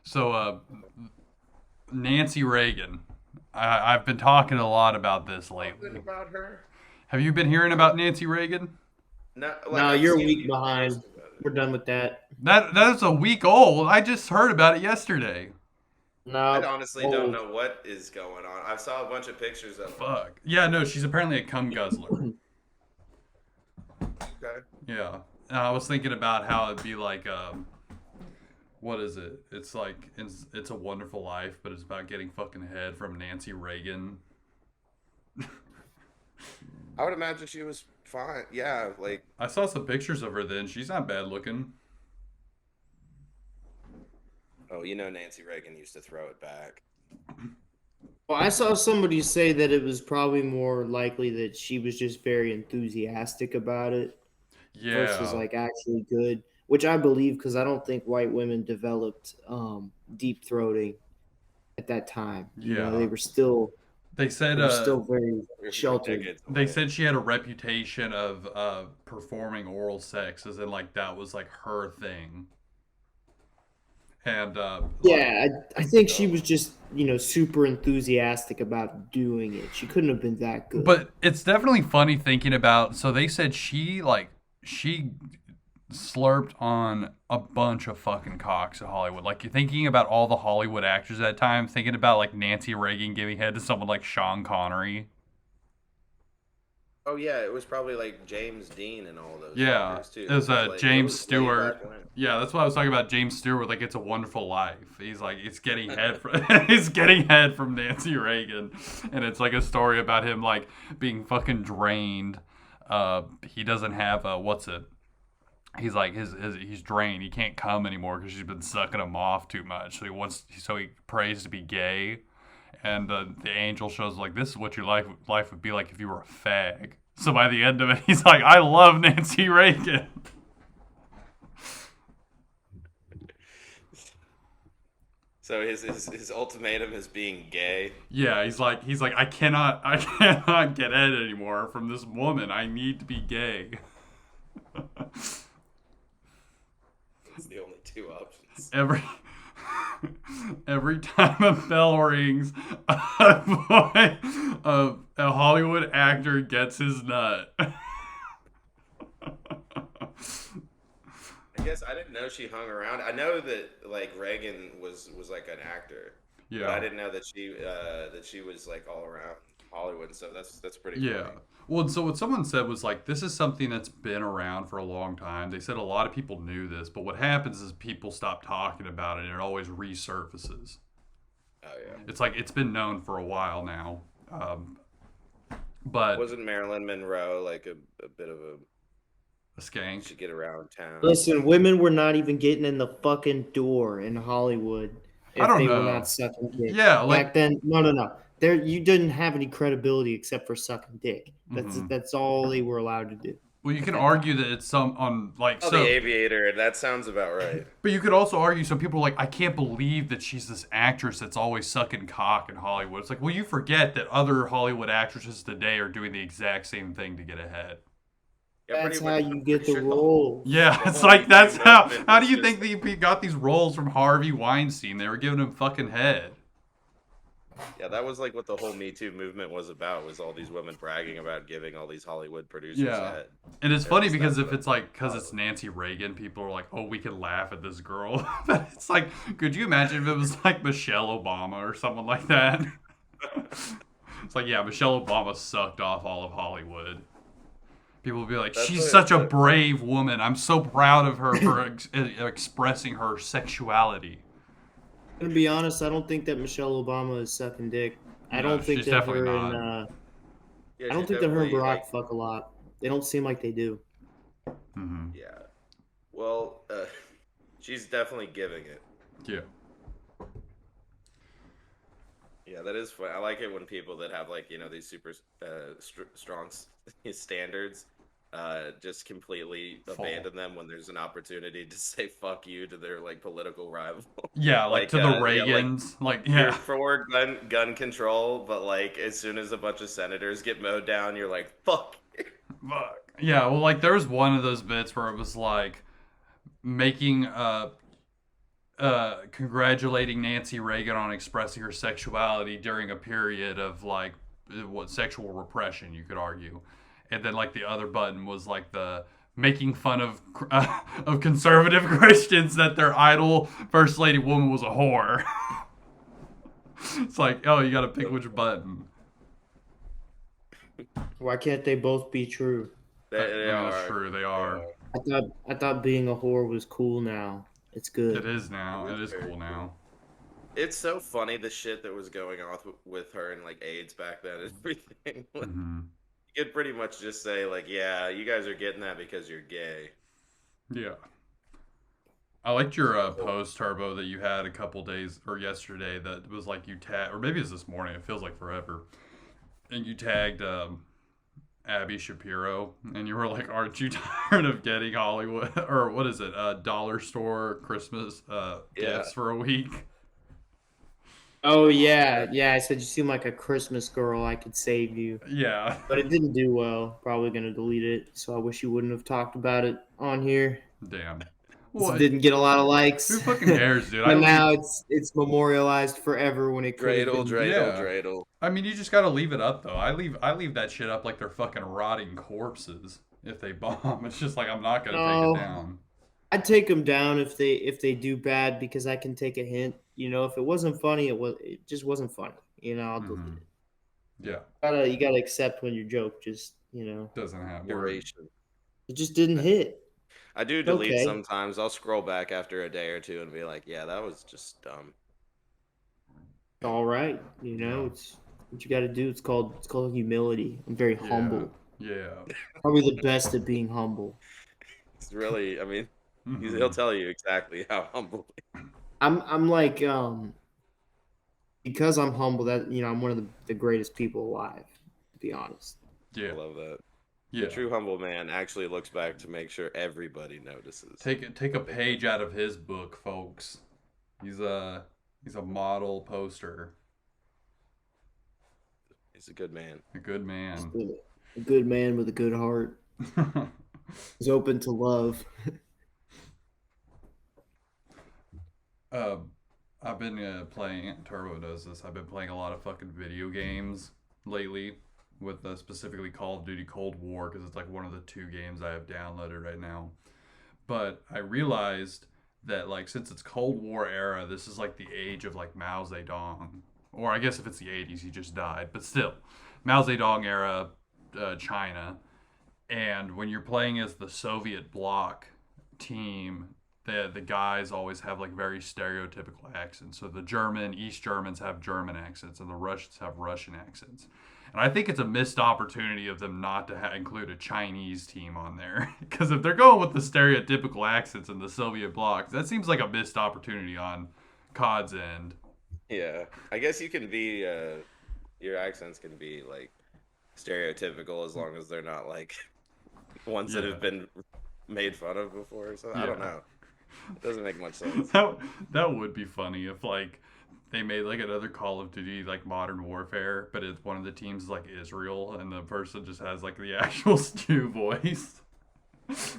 So, Nancy Reagan. I've been talking a lot about this Something lately. about her. Have you been hearing about Nancy Reagan? No, like No, I've you're a seen a week few behind. posts about it. We're done with that. That is a week old. I just heard about it yesterday. I No, honestly don't old. know what is going on. I saw a bunch of pictures of her. Fuck. Yeah, no, she's apparently a cum guzzler. Okay. Yeah. And I was thinking about how it'd be like, what is it? It's a Wonderful Life, but it's about getting fucking head from Nancy Reagan. I would imagine she was fine. Yeah, like I saw some pictures of her then. She's not bad looking. oh, you know Nancy Reagan used to throw it back. Well, I saw somebody say that it was probably more likely that she was just very enthusiastic about it versus Yeah. like actually good, which I believe because I don't think white women developed deep throating at that time. You know, Yeah. They said they were still very We're sheltered. decades they away. said she had a reputation of performing oral sex as in like that was like her thing. And like Yeah, I think she So was just super enthusiastic about doing it. She couldn't have been that good. but it's definitely funny thinking about so they said she slurped on a bunch of fucking cocks in Hollywood. Like you're thinking about all the Hollywood actors at that time, thinking about like Nancy Reagan giving head to someone like Sean Connery. oh yeah, it was probably like James Dean and all those Yeah, fuckers too. it was It James was way Stewart. back when. Yeah, that's what I was talking about. James Stewart, like It's a Wonderful Life. He's like it's getting head from he's getting head from Nancy Reagan, and it's like a story about him like being fucking drained. He doesn't have what's it? He's like his he's drained. He can't come anymore because she's been sucking him off too much. So he prays to be gay, and the angel shows like this is what your life would be like if you were a fag. So by the end of it, he's like, I love Nancy Reagan. So his ultimatum is being gay. Yeah, he's like I cannot get Ed anymore from this woman. I need to be gay. That's the only two options. every every time a bell rings, a Hollywood actor gets his nut. I guess I didn't know she hung around. I know that like Reagan was like an actor, but I Yeah. didn't know that she was like all around Hollywood and stuff. That's pretty Yeah. funny. Well, and so what someone said was like, this is something that's been around for a long time. They said a lot of people knew this, but what happens is people stop talking about it and it always resurfaces. Oh yeah. It's like it's been known for a while now. But Wasn't Marilyn Monroe like a bit of a a skank. she get around town? Listen, women were not even getting in the fucking door in Hollywood I if don't they were not know. sucking dick. Yeah, like, Back then, no, no, no. There, you didn't have any credibility except for sucking dick. mhm. That's all they were allowed to do Well, you can at that time. argue that it's some on like Oh, the so, Aviator. That sounds about right. but you could also argue some people are like, I can't believe that she's this actress that's always sucking cock in Hollywood. It's like, well, you forget that other Hollywood actresses today are doing the exact same thing to get ahead. Yeah, That's how I'm you get pretty the sure role. Yeah, the it's whole like Me Too that's how. movement How do was you just think they got these roles from Harvey Weinstein? They were giving him fucking head. yeah, that was like what the whole Me Too movement was about. Was all these women bragging about giving all these Hollywood producers Yeah. head. And it's At funny least because that's if what it's like because I it's thought. Nancy Reagan, people are like, "Oh, we can laugh at this girl." But it's like, could you imagine if it was like Michelle Obama or someone like that? It's like, yeah, Michelle Obama sucked off all of Hollywood. People would be like, That's "She's what such a brave woman. I'm so proud of her for expressing her sexuality." To be honest, I don't think that Michelle Obama is sucking dick. I No, don't think she's that definitely her and not. yeah, I don't she's think that her and definitely Barack like fuck a lot. They don't seem like they do. Hmm. yeah. Well, she's definitely giving it. Yeah. Yeah, that is fun. I like it when people that have like these super strong standards just completely Fall. abandon them when there's an opportunity to say fuck you to their like political rival. Yeah, like Like to the yeah, like Reagans. Like, you're yeah. for gun control, but like as soon as a bunch of senators get mowed down, you're like fuck. Fuck. Yeah, well, like there was one of those bits where it was like making congratulating Nancy Reagan on expressing her sexuality during a period of like what sexual repression, you could argue, and then like the other button was like the making fun of conservative Christians that their idol first lady woman was a whore. It's like, oh, you got to pick which button. Why can't they both be true? They are. That's true. They are. I thought being a whore was cool now. It's good. It is now. It is cool now. It's so funny the shit that was going on with her and like AIDS back then and everything. Mm-hmm. You could pretty much just say like, yeah, you guys are getting that because you're gay. Yeah. I liked your post, Turbo, that you had a couple days or yesterday that was like you tagged, or maybe it's this morning. It feels like forever. And you tagged Abby Shapiro, and you were like, "Aren't you tired of getting Hollywood or what is it, dollar store Christmas gifts for a week?" Oh yeah, yeah. I said you seem like a Christmas girl. I could save you. Yeah. But it didn't do well. Probably gonna delete it. So I wish you wouldn't have talked about it on here. Damn. It didn't get a lot of likes. Who fucking cares, dude? But now it's memorialized forever when it could have been. Dreidel. I mean, you just gotta leave it up though. I leave that shit up like they're fucking rotting corpses if they bomb. It's just like I'm not gonna take it down. I'd take them down if they do bad because I can take a hint. You know, if it wasn't funny, it just wasn't funny. You know, I'll delete it. Yeah. You gotta accept when your joke just doesn't have duration. It just didn't hit. I do delete sometimes. I'll scroll back after a day or two and be like, yeah, that was just dumb. All right, it's what you got to do. It's called humility. I'm very humble. Yeah. Probably the best at being humble. It's really, I mean, he'll tell you exactly how humble. I'm like because I'm humble. That I'm one of the greatest people alive. To be honest. Yeah. I love that. Yeah. The true humble man actually looks back to make sure everybody notices. Take a page out of his book, folks. He's a model poster. He's a good man. A good man. A good man with a good heart. He's open to love. I've been playing. Turbo knows this. I've been playing a lot of fucking video games lately. With specifically Call of Duty Cold War, because it's like one of the 2 games I have downloaded right now. But I realized that like since it's Cold War era, this is like the age of like Mao Zedong, or I guess if it's the 80s, he just died. But still, Mao Zedong era China, and when you're playing as the Soviet bloc team, the guys always have like very stereotypical accents. So the East Germans have German accents, and the Russians have Russian accents. And I think it's a missed opportunity of them not to include a Chinese team on there. Because if they're going with the stereotypical accents in the Soviet bloc, that seems like a missed opportunity on COD's end. Yeah. I guess you can be, your accents can be like stereotypical as long as they're not like ones that have been made fun of before. So I don't know. It doesn't make much sense. That would be funny if like they made like another Call of Duty like Modern Warfare, but it's one of the teams like Israel, and the person just has like the actual Stew voice. He's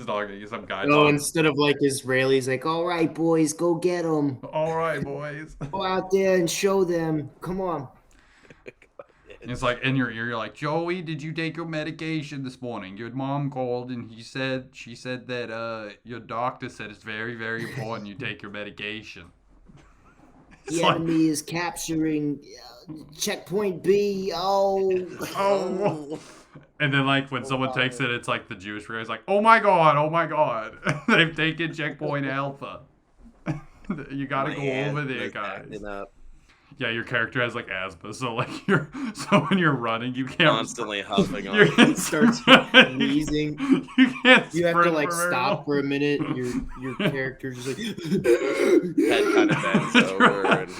talking some guy. Instead of like Israelis, like, all right, boys, go get them. All right, boys, go out there and show them. Come on. It's like in your ear, you're like, Joey, did you take your medication this morning? Your mom called and she said that your doctor said it's very, very important you take your medication. The enemy is capturing checkpoint B. Oh. And then like when someone takes it, it's like the Jewish guy's like, oh my god, they've taken checkpoint Alpha. You gotta go over there, guys. Yeah, your character has like asthma, so like so when you're running, you can't constantly huffing on. You starts sneezing. You have to like stop for a minute. Your character's just like head kind of bends over and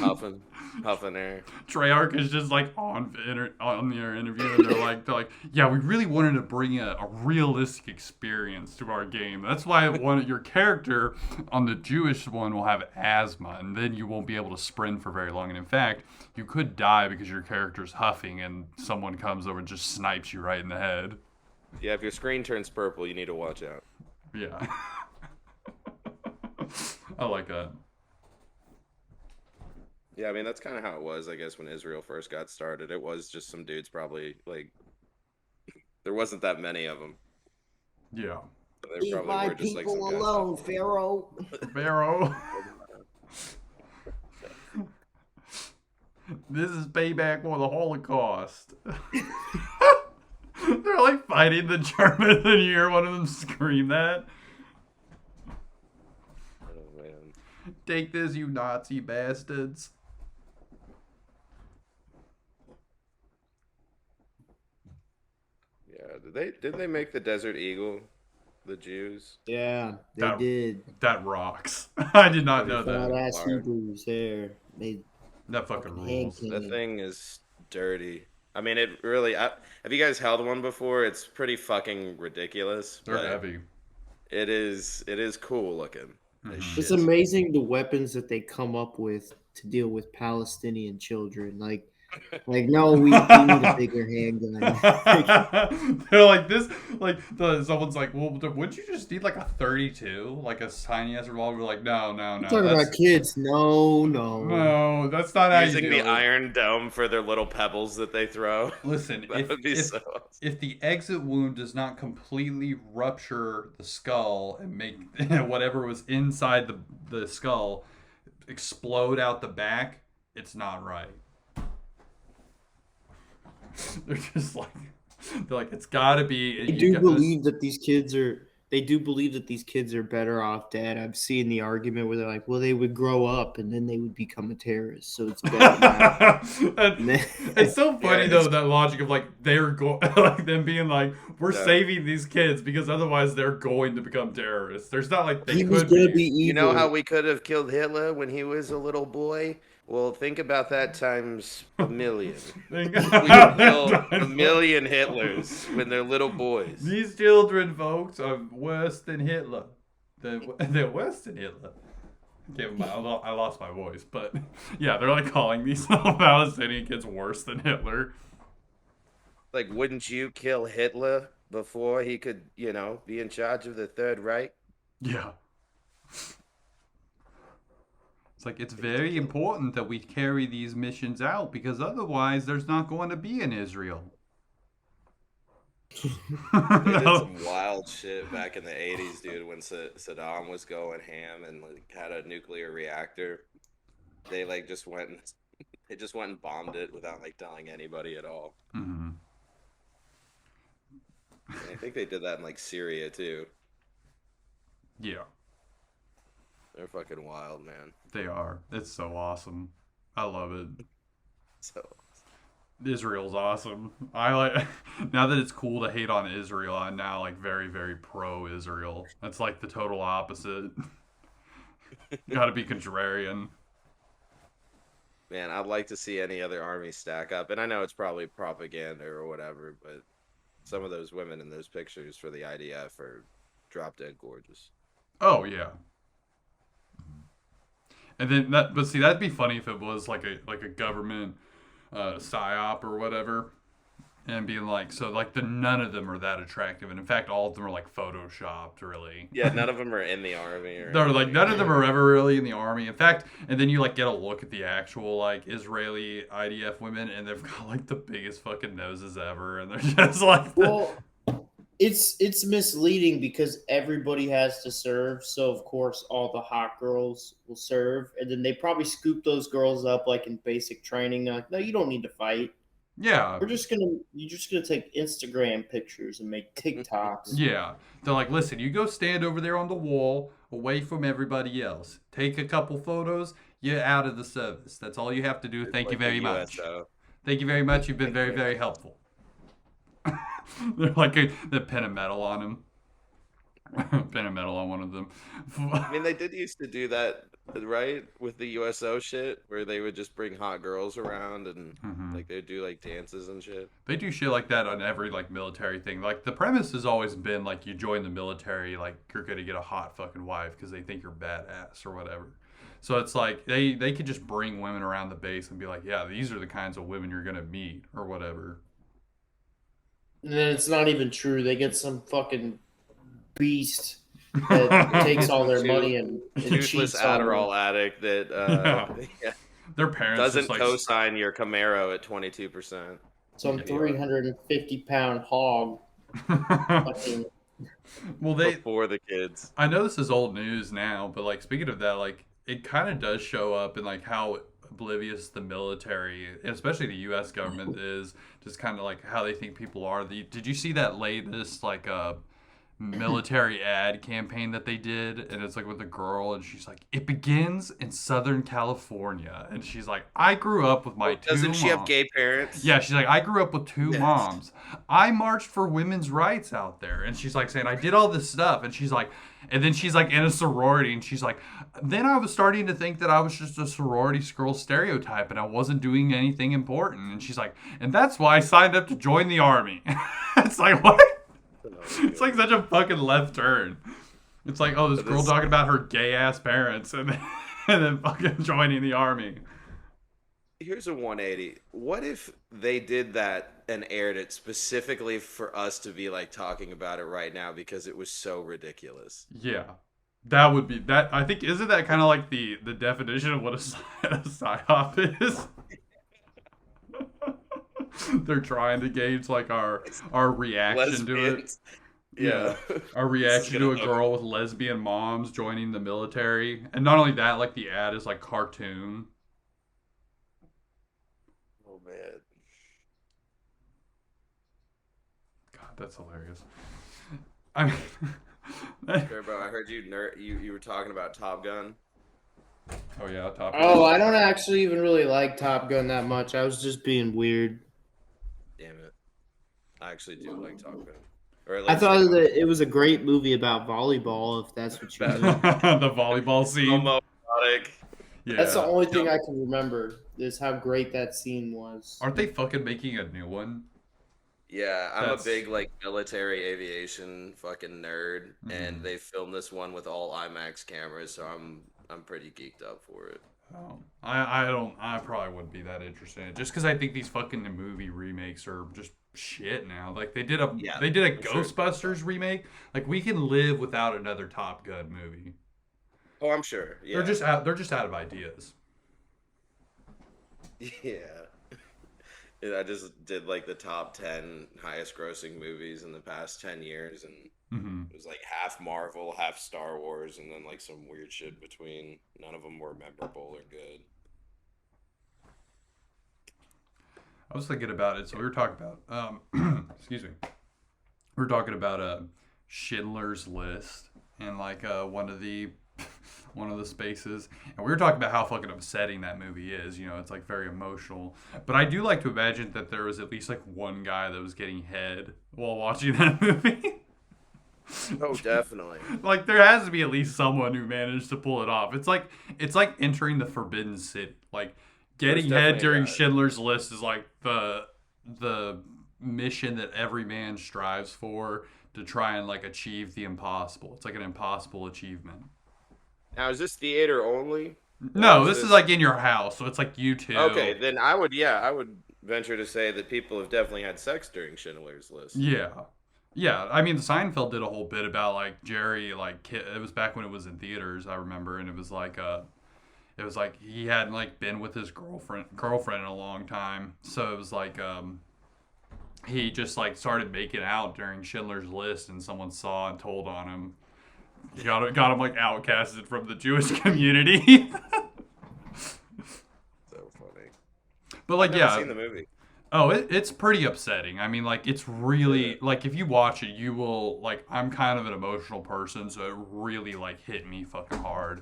huffing air. Treyarch is just like on their interview, and they're like, yeah, we really wanted to bring a realistic experience to our game. That's why your character on the Jewish one will have asthma, and then you won't be able to sprint for very long. And in fact, you could die because your character's huffing, and someone comes over and just snipes you right in the head. Yeah, if your screen turns purple, you need to watch out. Yeah. I like that. Yeah, I mean that's kind of how it was, I guess, when Israel first got started. It was just some dudes, probably like there wasn't that many of them. Yeah. They Leave probably my were just like some people guys. alone, Pharaoh. Pharaoh. This is payback for the Holocaust. They're like fighting the Germans, and you hear one of them scream that. Oh man. Take this, you Nazi bastards. Yeah, did they make the Desert Eagle, the Jews? Yeah, they That- did. That rocks. I did not know Fat that. ass Hebrews there. They That fucking fucking rules. hand That cannon. thing is dirty. I mean, it really. Have you guys held one before? It's pretty fucking ridiculous. They're but heavy. It is. It is cool looking. as Mhm. It's shit. amazing the weapons that they come up with to deal with Palestinian children. Like no, we need a bigger handgun. They're like this, like someone's like, well, wouldn't you just need like a 32, like a tiny ass revolver? Like, no, I'm talking about kids. No. that's not how you Using do the it. Iron Dome for their little pebbles that they throw. Listen, That would be if so awesome. if the exit wound does not completely rupture the skull and make whatever was inside the skull explode out the back, it's not right. They're just like, it's gotta be. They do believe that these kids are. They do believe that these kids are better off dead. I've seen the argument where they're like, well, they would grow up and then they would become a terrorist, so it's better now. It's so funny Yeah, though, it's- that logic of like they're like them being like, we're Yeah. saving these kids because otherwise they're going to become terrorists. There's not like they He was could gonna be. be evil. You know how we could have killed Hitler when he was a little boy? Well, think about that times a million. We could kill a million Hitlers when they're little boys. These children, folks, are worse than Hitler. They're worse than Hitler. I lost my voice, but yeah, they're like calling these Palestinian kids worse than Hitler. Like, wouldn't you kill Hitler before he could, be in charge of the Third Reich? Yeah. It's like, it's very important that we carry these missions out because otherwise there's not going to be an Israel. They did some wild shit back in the 80s, dude, when Saddam was going ham and had a nuclear reactor. They just went and bombed it without telling anybody at all. Mm-hmm. And I think they did that in Syria too. Yeah, They're fucking wild, man. they are. It's so awesome. I love it. So Israel's awesome. I like now that it's cool to hate on Israel. I'm now very, very pro-Israel. That's the total opposite. Got to be contrarian. man, I'd like to see any other army stack up, and I know it's probably propaganda or whatever, but some of those women in those pictures for the IDF are drop dead gorgeous. Oh yeah. And then but see, that'd be funny if it was like a government psyop or whatever, and being none of them are that attractive, and in fact all of them are photoshopped really. Yeah, none of them are in the army. They're none of them are ever really in the army. In fact, and then you get a look at the actual Israeli IDF women, and they've got the biggest fucking noses ever, and they're just Well, it's misleading because everybody has to serve, so of course all the hot girls will serve, and then they probably scoop those girls up in basic training. They're like, no, you don't need to fight. yeah. You're just gonna take Instagram pictures and make TikToks. Yeah. They're listen, you go stand over there on the wall away from everybody else. Take a couple photos, you're out of the service. That's all you have to do. Thank you very much. Thank you very much. You've been very, very helpful. They're they pin a medal on him. Pin a medal on one of them. I mean, they did used to do that, right? With the USO shit, where they would just bring hot girls around and they'd do dances and shit. They do shit like that on every military thing. The premise has always been you join the military, you're gonna get a hot fucking wife because they think you're badass or whatever. So it's they could just bring women around the base and be yeah, these are the kinds of women you're gonna meet or whatever. And then it's not even true. They get some fucking beast that takes all their Tooth- money and Toothless cheats on them. Adderall addict that Yeah. Their parents doesn't just like co-sign your Camaro at 22%. Some Yeah. 350-pound hog. Fucking, well, they Before the kids. I know this is old news now, but like speaking of that, like it kind of does show up in like how oblivious the military, and especially the U.S. government, is just kind of like how they think people are. Did you see that latest like military ad campaign that they did? And it's like with a girl, and she's like, "It begins in Southern California," and she's like, "I grew up with my two Doesn't she have moms." gay parents? Yeah, she's like, I grew up with two Yes. moms. I marched for women's rights out there. And she's like saying, I did all this stuff. And she's like, and then she's like in a sorority. And she's like, then I was starting to think that I was just a sorority girl stereotype and I wasn't doing anything important. And she's like, and that's why I signed up to join the army. It's like, what? It's like such a fucking left turn. It's like, oh, this girl talking about her gay ass parents and then fucking joining the army. Here's a 180. What if they did that and aired it specifically for us to be like talking about it right now because it was so ridiculous? Yeah. That would be that. I think isn't that kind of like the definition of what a psyop is? They're trying to gauge like our reaction to it. Lesbians. Yeah. Our reaction to a girl with lesbian moms joining the military, and not only that, like the ad is like cartoon. Oh man. God, that's hilarious. I mean, Turbo, I heard you were talking about Top Gun. oh yeah, top. oh, I don't actually even really like Top Gun that much. I was just being weird. Damn it. I actually do like Top Gun. Or at I least thought that it was a great movie about volleyball, if that's what you mean. The volleyball scene. homoerotic. Yeah. That's the only thing I can remember is how great that scene was. Aren't they fucking making a new one? Yeah, I'm That's- a big like military aviation fucking nerd, Mhm. and they filmed this one with all IMAX cameras, so I'm pretty geeked up for it. I probably wouldn't be that interested in it just because I think these fucking movie remakes are just shit now. Like they did a Yeah, they did a I'm sure. Ghostbusters remake. Like we can live without another Top Gun movie. Oh, I'm sure. Yeah. They're just out of ideas. Yeah. And I just did like the top 10 highest grossing movies in the past 10 years, and Hmm. it was like half Marvel, half Star Wars, and then like some weird shit between. None of them were memorable or good. I was thinking about it. So we were talking about excuse me. We were talking about Schindler's List and like one of the spaces, and we were talking about how fucking upsetting that movie is. You know, it's like very emotional. But I do like to imagine that there was at least like one guy that was getting head while watching that movie. Oh, definitely. Like there has to be at least someone who managed to pull it off. It's like entering the Forbidden City. Like getting There's head definitely during that. Schindler's List is like the mission that every man strives for to try and like achieve the impossible. It's like an impossible achievement. Now, is this theater only? No, Or this is like in your house, so it's like you two. Okay, then I would venture to say that people have definitely had sex during Schindler's List. Yeah. Yeah, I mean, Seinfeld did a whole bit about like Jerry, like it was back when it was in theaters, I remember, and it was like he hadn't like been with his girlfriend in a long time, so it was like he just like started making out during Schindler's List, and someone saw and told on him. He got him like outcasted from the Jewish community. So funny. But like I've never yeah, seen the movie. oh, it's pretty upsetting. I mean, like, it's really, like, if you watch it, you will, like, I'm kind of an emotional person, so it really, like, hit me fucking hard.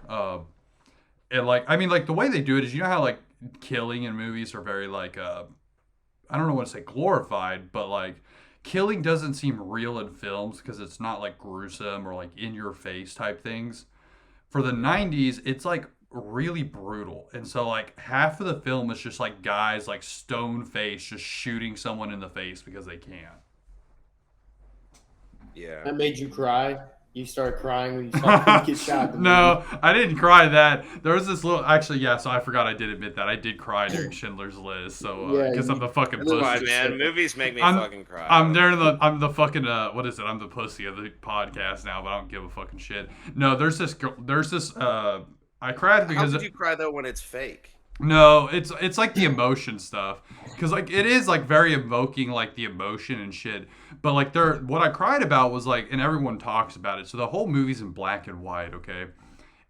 And, like, I mean, like, the way they do it is, you know how, like, killing in movies are very, like, I don't know what to say, glorified, but, like, killing doesn't seem real in films because it's not, like, gruesome or, like, in-your-face type things. For the 90s, it's, like, really brutal, and so like half of the film is just like guys like stone faced just shooting someone in the face because they can. Yeah. That made you cry. You started crying when you saw him get shot. In the No, I didn't cry that. There was this little. Actually, yeah. So I forgot I did admit that I did cry during Schindler's List. So Yeah, because I'm the fucking that's Come why pussy. on, man. Movies make me I'm- fucking cry. I'm the fucking what is it? I'm the pussy of the podcast now, but I don't give a fucking shit. No, there's this girl. There's this. I cried How because could you cry though when it's fake? no, it's like the emotion stuff, because like it is like very evoking like the emotion and shit. But like what I cried about was like, and everyone talks about it. So the whole movie's in black and white, okay?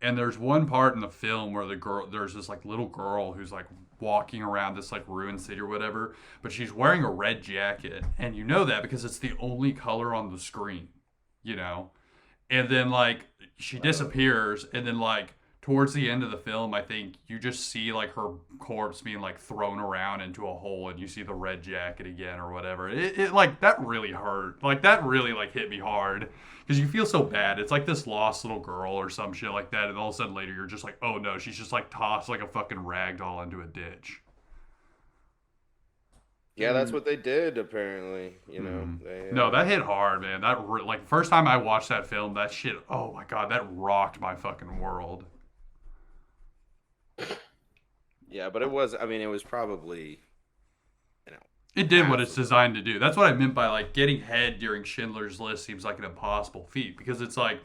And there's one part in the film where there's this like little girl who's like walking around this like ruined city or whatever, but she's wearing a red jacket, and you know that because it's the only color on the screen, you know. And then like she disappears, and then like towards the end of the film, I think you just see like her corpse being like thrown around into a hole, and you see the red jacket again or whatever. It like that really hurt. Like that really like hit me hard because you feel so bad. It's like this lost little girl or some shit like that, and all of a sudden later you're just like, oh no, she's just like tossed like a fucking rag doll into a ditch. Yeah, that's what they did. Apparently, you know. Mhm. They, No, that hit hard, man. Like first time I watched that film, that shit. Oh my god, that rocked my fucking world. Yeah, but it was. I mean, it was probably. It did what it's designed to do. That's what I meant by like getting head during Schindler's List seems like an impossible feat, because it's like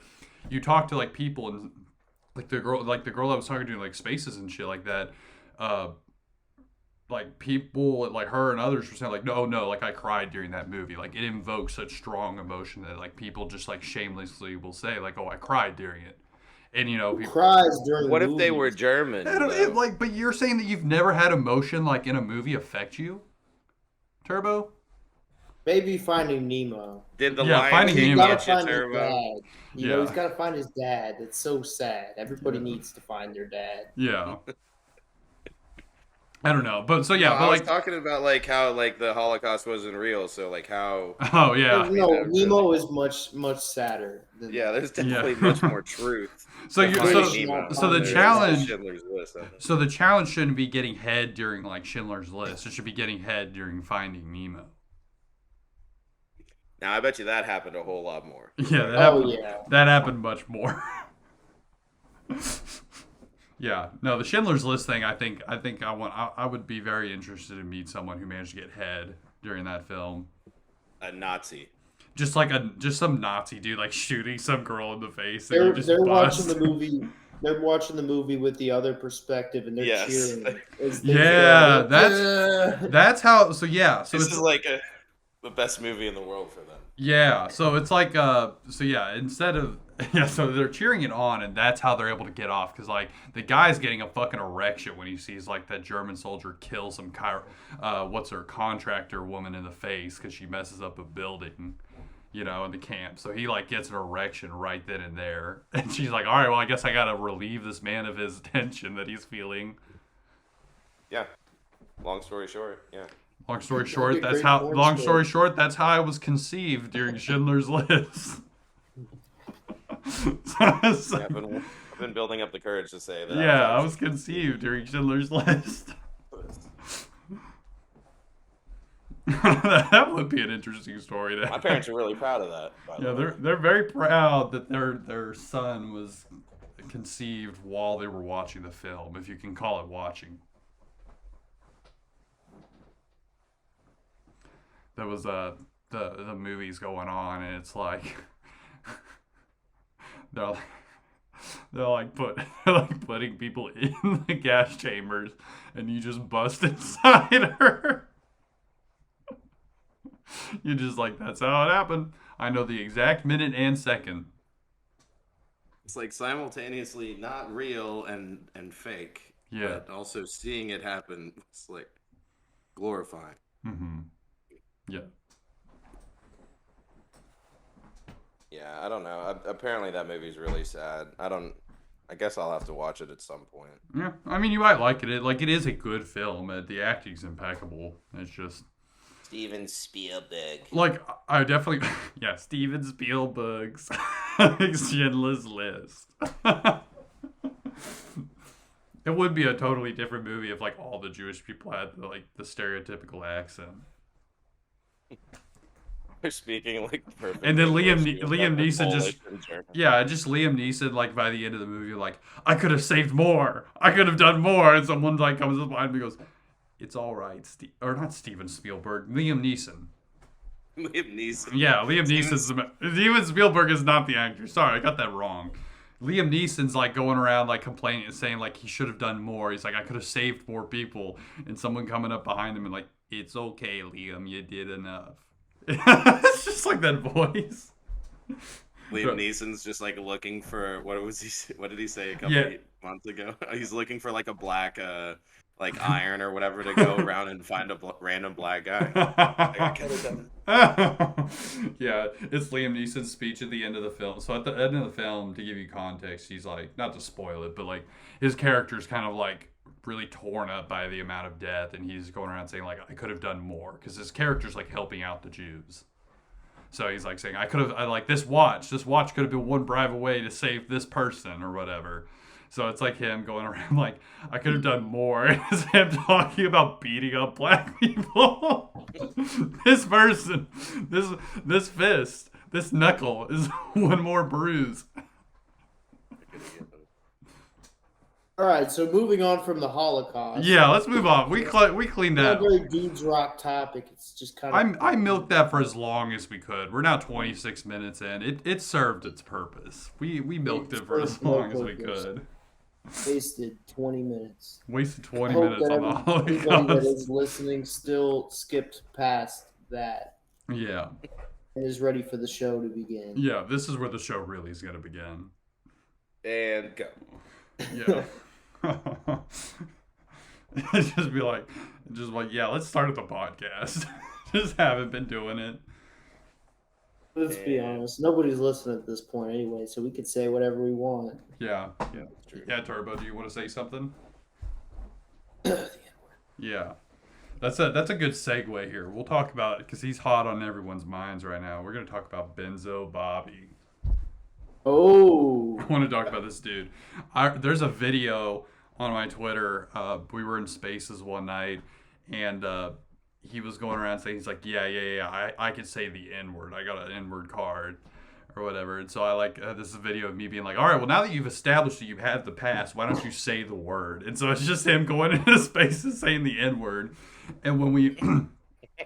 you talk to like people, and like the girl I was talking to like Spaces and shit like that. Like people like her and others were saying like no, like I cried during that movie. Like it invokes such strong emotion that like people just like shamelessly will say like, oh, I cried during it. And you know, Who people, cries during What if movies? they were German? I don't- though? like, but you're saying that you've never had emotion like in a movie affect you, Turbo? Maybe Finding Nemo. Did the Yeah, Lion Finding King He's Nemo. gotta get you, find his Turbo? dad. You know, Yeah. he's gotta find his dad. It's so sad. Everybody Yeah. needs to find their dad. Yeah. I don't know, but so yeah, No, but I was like, talking about like how like the Holocaust wasn't real, so like how. oh yeah. No, Yeah, Nemo is much sadder. Than Yeah, there's definitely Yeah. much more truth. So to you Finding so Nemo so the than there is to challenge Schindler's List, I think. so the challenge shouldn't be getting head during like Schindler's List. It should be getting head during Finding Nemo. Now I bet you that happened a whole lot more. Yeah, that Oh happened, yeah. that happened much more. Yeah, no, the Schindler's List thing. I think I would be very interested to meet someone who managed to get head during that film. A Nazi. Just some Nazi dude like shooting some girl in the face. And They're you just they're bust. watching the movie. They're watching the movie with the other perspective, and they're Yes. cheering. as they Yeah, go, that's- That's how. So yeah, so This it's is like the best movie in the world for them. yeah, so it's like so yeah, instead of yeah, so they're cheering it on, and that's how they're able to get off, because like the guy's getting a fucking erection when he sees like that German soldier kill some contractor woman in the face because she messes up a building, you know, in the camp. So he like gets an erection right then and there, and she's like, all right, well I guess I gotta relieve this man of his tension that he's feeling. Yeah. Long story short, yeah. Long story That'd be short, a that's great how. porn Long story story. short, that's how I was conceived during Schindler's List. I've been building up the courage to say that. Yeah, I was conceived during Schindler's List. That would be an interesting story. My parents are really proud of that. By Yeah, the way. they're very proud that their son was conceived while they were watching the film, if you can call it watching. There was the movies going on, and it's like they're like, they're like putting people in the gas chambers, and you just bust inside her. You're just like, that's how it happened. I know the exact minute and second. It's like simultaneously not real and fake. Yeah. But also seeing it happen was like glorifying. Mm-hmm. Yeah. Yeah, I don't know. Apparently that movie's really sad. I guess I'll have to watch it at some point. Yeah. I mean, you might like it. It is a good film. The acting's impeccable. It's just Steven Spielberg. like I definitely yeah, Steven Spielberg's Schindler's List. It would be a totally different movie if like all the Jewish people had like the stereotypical accent. They're speaking like perfect. And then English. Liam Neeson just Liam Neeson like by the end of the movie like I could have saved more, I could have done more, and someone like comes up behind me and goes, "It's all right, or not Steven Spielberg, Liam Neeson." Liam Neeson. Yeah, Steven Spielberg is not the actor. Sorry, I got that wrong. Liam Neeson's like going around like complaining and saying like he should have done more. He's like, I could have saved more people, and someone coming up behind him and like, "It's okay, Liam, you did enough." It's just like that voice. Liam Neeson's just like looking for what did he say a couple months ago? He's looking for like a black like iron or whatever to go around and find a random black guy. I could have done it. Yeah, it's Liam Neeson's speech at the end of the film. So at the end of the film, to give you context, he's like, not to spoil it, but like his character's kind of like really torn up by the amount of death, and he's going around saying like, I could have done more, because his character's like helping out the Jews. So he's like saying, I like this watch could have been one bribe away to save this person or whatever. So it's like him going around like, I could have done more. It's him talking about beating up black people. This person, this fist, this knuckle is one more bruise. All right, so moving on from the Holocaust. Yeah, let's move on. We cleaned that. Not a very dudes rock topic. It's just kind of. I milked that for as long as we could. We're now 26 minutes in. It served its purpose. We milked it for as long as we could. Wasted 20 minutes. Wasted 20 minutes on the Holocaust. Everybody that is listening still skipped past that. Yeah. And is ready for the show to begin. Yeah, this is where the show really is going to begin. And go. Yeah. just be like, yeah, let's start at the podcast. Just haven't been doing it. Let's be honest. Nobody's listening at this point anyway, so we could say whatever we want. Yeah. Yeah, Turbo, do you want to say something? Yeah. That's a good segue here. We'll talk about it because he's hot on everyone's minds right now. We're going to talk about Benzo Bobby. Oh. I want to talk about this dude. There's a video on my Twitter. We were in Spaces one night, and he was going around saying, he's like, yeah, I can say the N-word. I got an N-word card or whatever. And so I like, this is a video of me being like, all right, well, now that you've established that you have the pass, why don't you say the word? And so it's just him going into Spaces saying the N-word. And when we...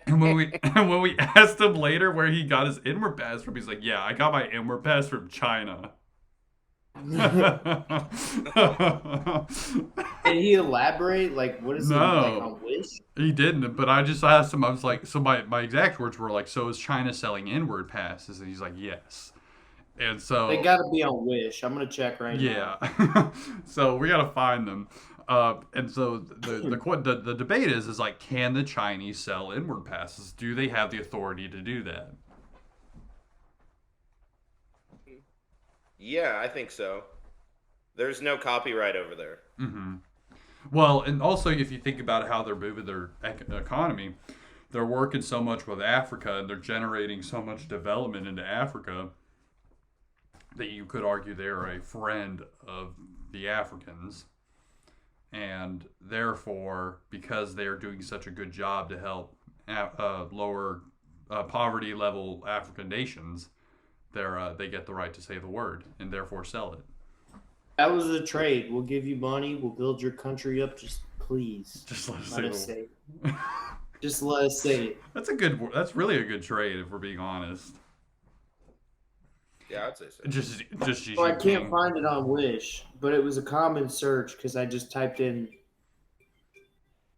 And when we asked him later where he got his N-word pass from, he's like, yeah, I got my N-word pass from China. Did he elaborate? Like, what is it like on Wish? He didn't, but I just asked him, I was like, so my exact words were like, so is China selling N-word passes? And he's like, yes. And so... They gotta be on Wish. I'm gonna check right now. Yeah. So we gotta find them. And so the debate is like, can the Chinese sell N-word passes? Do they have the authority to do that? Yeah, I think so. There's no copyright over there. Mm-hmm. Well, and also if you think about how they're moving their economy, they're working so much with Africa and they're generating so much development into Africa that you could argue they're a friend of the Africans. And therefore, because they're doing such a good job to help lower poverty level African nations, they get the right to say the word and therefore sell it. That was a trade. We'll give you money. We'll build your country up. Just please. Just let us say it. Just let us say it. That's really a good trade if we're being honest. Yeah, I'd say so. Just well, I can't find it on Wish, but it was a common search because I just typed in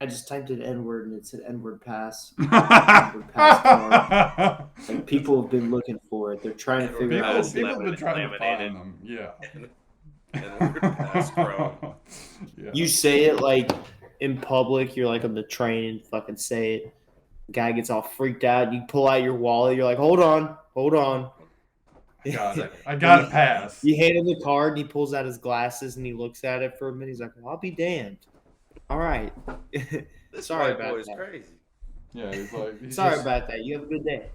N-word and it said N-word pass. N-word pass card. And people have been looking for it. They're trying to figure out. People have been trying to find them. Yeah. N-word pass card. Yeah. You say it like in public. You're like on the train and fucking say it. The guy gets all freaked out. You pull out your wallet. You're like, hold on. Got it. I got a pass. You hand him the card, and he pulls out his glasses, and he looks at it for a minute. He's like, well, I'll be damned. All right. This Sorry white about boy's that. crazy. Yeah, he's like... Sorry about that. You have a good day.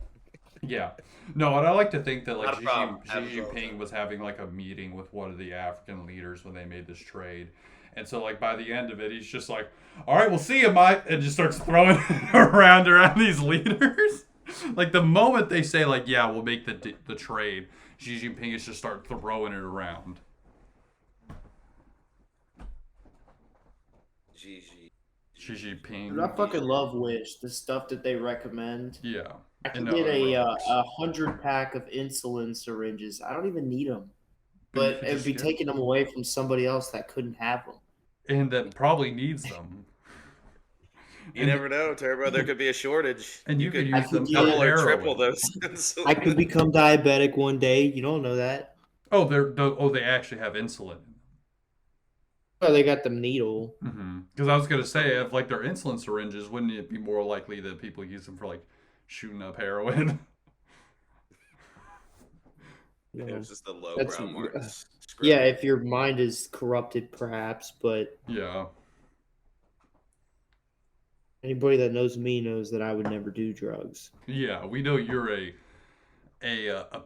Yeah. No, and I like to think that like Not a problem. Xi Jinping was having like a meeting with one of the African leaders when they made this trade. And so like by the end of it, he's just like, all right, we'll see you, Mike. And just starts throwing it around these leaders. Like the moment they say like, yeah, we'll make the trade, Xi Jinping is just start throwing it around. GG. Xi Dude, I Jinping. fucking love Wish. The stuff that they recommend. Yeah. I can And get it works. a 100 pack of insulin syringes. I don't even need them, But you but could it'd just be get taking them away from somebody else that couldn't have them. and that probably needs them. You And never know, Turbo. There could be a shortage. and you could I use could them for get- double or triple heroin. those. I could become diabetic one day. You don't know that. Oh, they actually have insulin. Oh, they got the needle. Because I was gonna say, if like they're insulin syringes, wouldn't it be more likely that people use them for like shooting up heroin? You It know. was just a low That's- brow mark. Yeah, if your mind is corrupted, perhaps. But Yeah. anybody that knows me knows that I would never do drugs. Yeah, we know you're a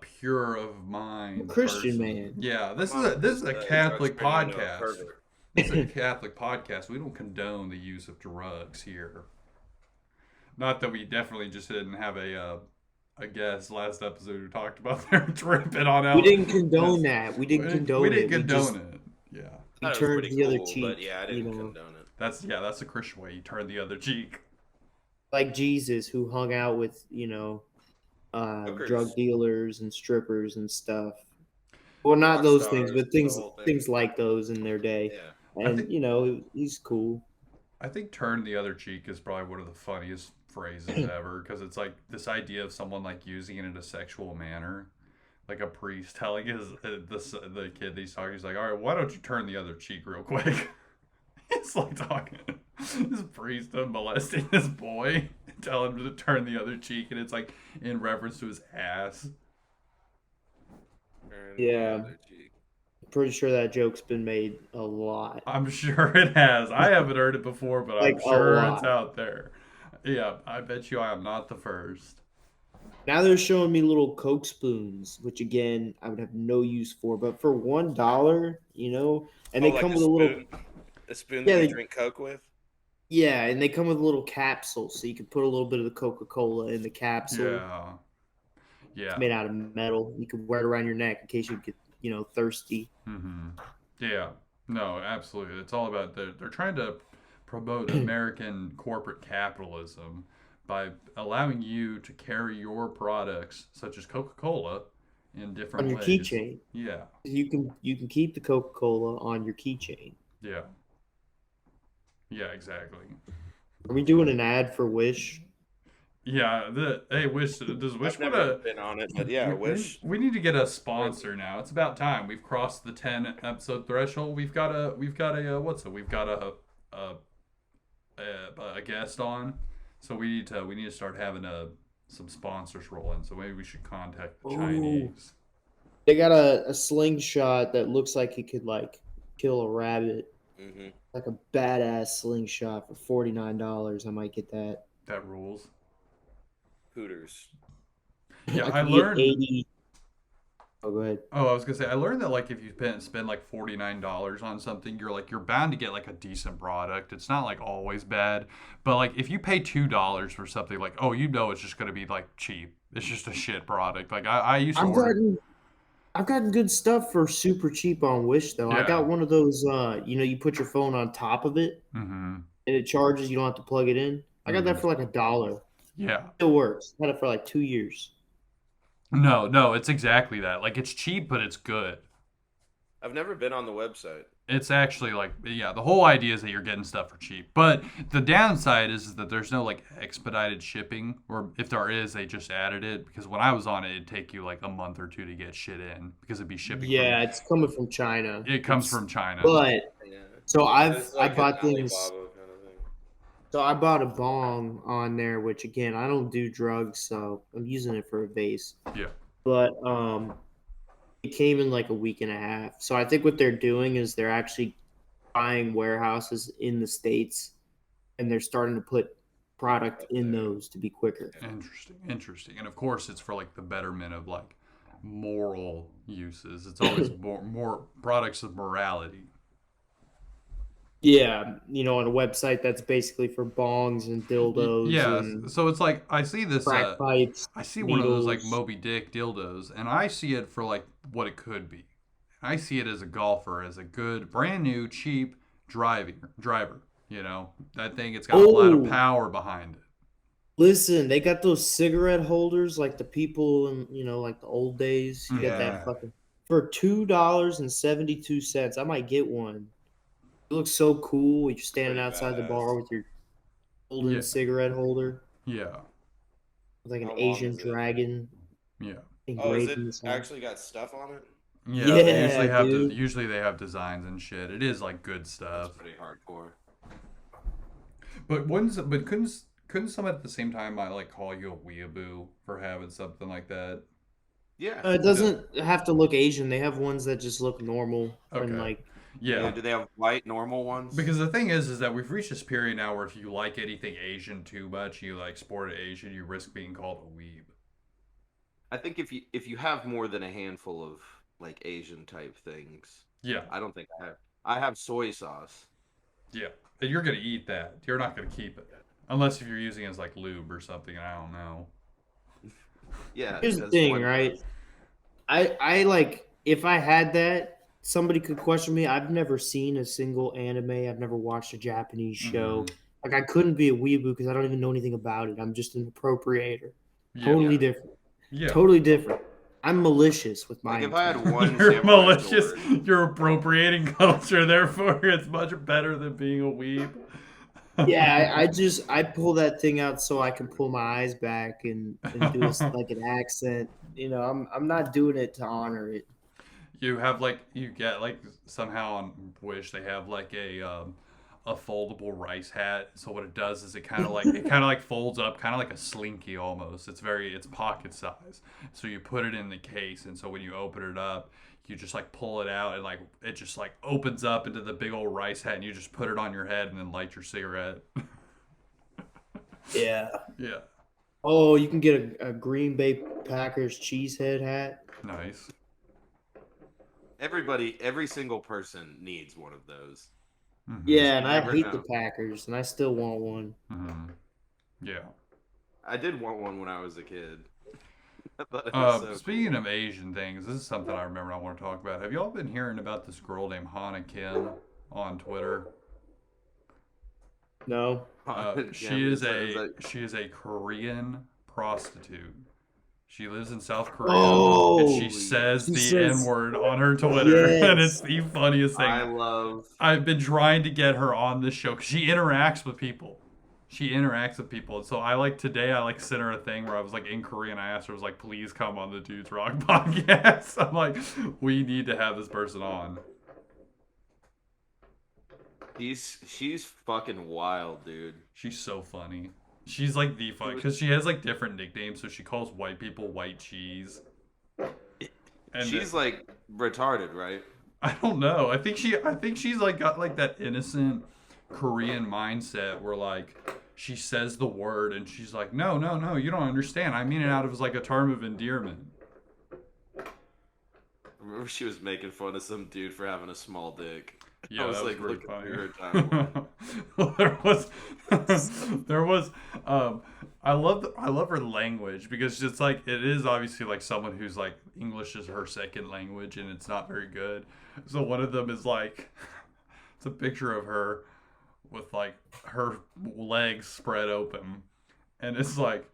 pure of mind I'm a Christian person. man. Yeah, this Mom, is a drugs Catholic turn you into a podcast. pervert. This is a Catholic podcast. We don't condone the use of drugs here. Not that we definitely just didn't have a guest last episode who talked about their tripping on out. We didn't condone that. We didn't condone We it. didn't We condone just- it. Yeah, I thought We it was turned pretty the other cool, cheek, but yeah, I didn't you know. condone it. that's the Christian way. You turn the other cheek. Like Jesus, who hung out with Hookers. drug dealers and strippers and stuff. Well, not Rock those stars, things, but the things whole thing. things like those in their day. Yeah. And think- he's cool. I think "turn the other cheek" is probably one of the funniest phrases ever because it's like this idea of someone like using it in a sexual manner, like a priest telling the kid he's talking. He's like, "All right, why don't you turn the other cheek real quick?" It's like talking this priest molesting this boy, tell him to turn the other cheek, and it's like in reference to his ass. Turn the Yeah. other cheek. Pretty sure that joke's been made a lot. I'm sure it has. I haven't heard it before, but Like, I'm a sure lot. it's out there. Yeah, I bet you I am not the first. Now they're showing me little Coke spoons, which again I would have no use for, but for $1, and they Oh, like come with a little spoon Yeah, that you they- drink Coke with. yeah, and they come with a little capsule, so you can put a little bit of the Coca-Cola in the capsule. Yeah. Yeah. It's made out of metal. You can wear it around your neck in case you get thirsty. Yeah. No, absolutely. It's all about they're trying to promote American corporate capitalism by allowing you to carry your products, such as Coca-Cola, in different On your ways. keychain. Yeah. You can keep the Coca-Cola on your keychain. Yeah. Yeah, exactly. Are we doing an ad for Wish? Yeah. Hey, Wish, does Wish I've want never to? been on it, but yeah, Wish. We need to get a sponsor now. It's about time. We've crossed the 10 episode threshold. We've got a guest on, so we need to start having some sponsors roll in. So maybe we should contact the Ooh. Chinese. They got a slingshot that looks like it could kill a rabbit. Hmm. Like a badass slingshot for $49. I might get that. That rules. Hooters. Yeah, could I get learned. 80. Oh, go ahead. Oh, I was gonna say I learned that like if you spend like $49 on something, you're bound to get like a decent product. It's not like always bad, but like if you pay $2 for something, like it's just gonna be like cheap. It's just a shit product. Like I used to order. I've gotten good stuff for super cheap on Wish though. Yeah. I got one of those. You put your phone on top of it Mm-hmm. and it charges. You don't have to plug it in. I got that for like $1. Yeah. Still works. Had it for like 2 years. No, it's exactly that. Like it's cheap, but it's good. I've never been on the website. It's actually like, yeah, the whole idea is that you're getting stuff for cheap. But the downside is that there's no like expedited shipping, or if there is, they just added it. Because when I was on it, it'd take you like a month or two to get shit in because it'd be shipping. Yeah, it's coming from China. It comes from China. But Yeah. so It's I like bought an things. Alibaba kind of thing. So I bought a bong on there, which again I don't do drugs, so I'm using it for a base. Yeah. But it came in like a week and a half. So I think what they're doing is they're actually buying warehouses in the States and they're starting to put product in those to be quicker. Interesting. And of course, it's for like the betterment of like moral uses. It's always more products of morality. Yeah, on a website that's basically for bongs and dildos Yeah, and so it's like I see this. crack pipes, I see one of those like needles. Moby Dick dildos, and I see it for like what it could be. I see it as a golfer, as a good, brand new, cheap driver. That thing. It's got a lot of Oh, power behind it. listen, they got those cigarette holders like the people in, like the old days. You get that Yeah, fucking for $2.72. I might get one. It looks so cool. You're standing Pretty outside the badass. bar with your golden yeah, cigarette holder yeah, with like an How long Asian is it? dragon yeah, Oh, is engraved it in the side. actually got stuff on it? yeah. They usually Yeah, have dude. usually they have designs and shit. It is like good That's stuff. pretty hardcore. But couldn't someone at the same time I like call you a weeaboo for having something like that? Yeah. It doesn't have to look Asian. They have ones that just look normal and Okay. like, Yeah. Do they have white normal ones? Because the thing is that we've reached this period now where if you like anything Asian too much, you like sport Asian, you risk being called a weeb. I think if you have more than a handful of like Asian type things, Yeah, I don't think I have. I have soy sauce. yeah. And you're gonna eat that. You're not gonna keep it. Unless if you're using it as like lube or something, I don't know. Yeah, here's the that's thing, one. right? I like if I had that, somebody could question me. I've never seen a single anime. I've never watched a Japanese show. Hmm. Like I couldn't be a weeaboo because I don't even know anything about it. I'm just an appropriator. Yeah. Totally Yeah. different. Yeah. Totally different. I'm malicious with my Like if I had intent. one You're samurai malicious. sword, You're appropriating culture, therefore it's much better than being a weeb. Yeah, I pull that thing out so I can pull my eyes back and do like an accent. I'm not doing it to honor it. You have like you get like somehow on Wish they have like a foldable rice hat. So what it does is it kind of like folds up, kind of like a slinky almost. It's pocket size. So you put it in the case, and so when you open it up, you just like pull it out, and like it just like opens up into the big old rice hat, and you just put it on your head, and then light your cigarette. Yeah. Yeah, Oh, you can get a Green Bay Packers cheesehead hat. nice. every single person needs one of those. Hmm. Yeah, You and I never hate the know. Packers, and I still want one. Hmm. Yeah. I did want one when I was a kid. I thought it was so Speaking cool. of Asian things, this is something I remember I want to talk about. Have y'all been hearing about this girl named Hana Kim on Twitter? No. She is Is a that- she is a Korean prostitute. She lives in South Korea, and Oh, she says she the N says word on her Twitter, and it's yes. the funniest I thing. love. I've been trying to get her on this show because she interacts with people. She interacts with people, and so today I sent her a thing where I was like in Korea, and I asked her, I was like, please come on the Dudes Rock podcast. I'm like, we need to have this person on. She's fucking wild, dude. She's so funny. She's like the fun because she has like different nicknames. So she calls white people white cheese. And She's like retarded, right? I don't know. I think she's like got like that innocent Korean mindset where like she says the word and she's like, no, no, no, you don't understand. I mean it out of as like a term of endearment. I remember she was making fun of some dude for having a small dick. Yeah, I was that was like pretty looking funny. through her timeline. Well, there was, I love her language because it's like it is obviously like someone who's like English is her second language and it's not very good. So one of them is like, it's a picture of her with like her legs spread open, and it's like,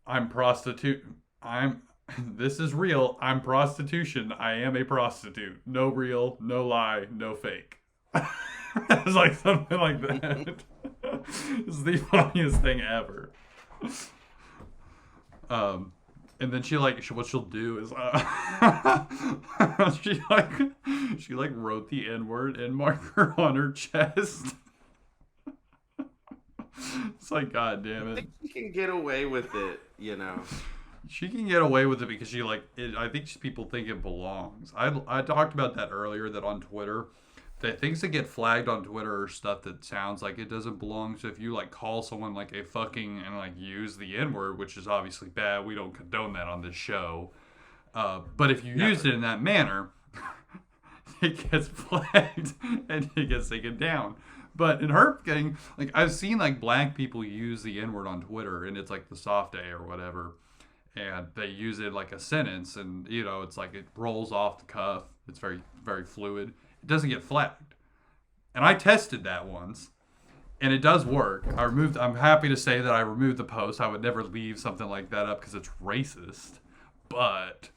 I'm prostitute. I'm. This is real. I'm prostitution. I am a prostitute. No real, no lie, no fake. It's like something like that. It's the funniest thing ever. And then what she'll do is she wrote the N word in marker on her chest. It's like, God damn I it. think she can get away with it, you know. She can get away with it because I think people think it belongs. I talked about that earlier, that on Twitter, that things that get flagged on Twitter are stuff that sounds like it doesn't belong. So if you like call someone like a fucking and like use the N word, which is obviously bad, we don't condone that on this show. But if you used it in that manner, it gets flagged and it gets taken down. But in her thing, like I've seen like black people use the N word on Twitter, and it's like the soft A or whatever, and they use it like a sentence, and it's like it rolls off the cuff. It's very very fluid. It doesn't get flagged, and I tested that once, and it does work. I'm happy to say that I removed the post. I would never leave something like that up because it's racist, but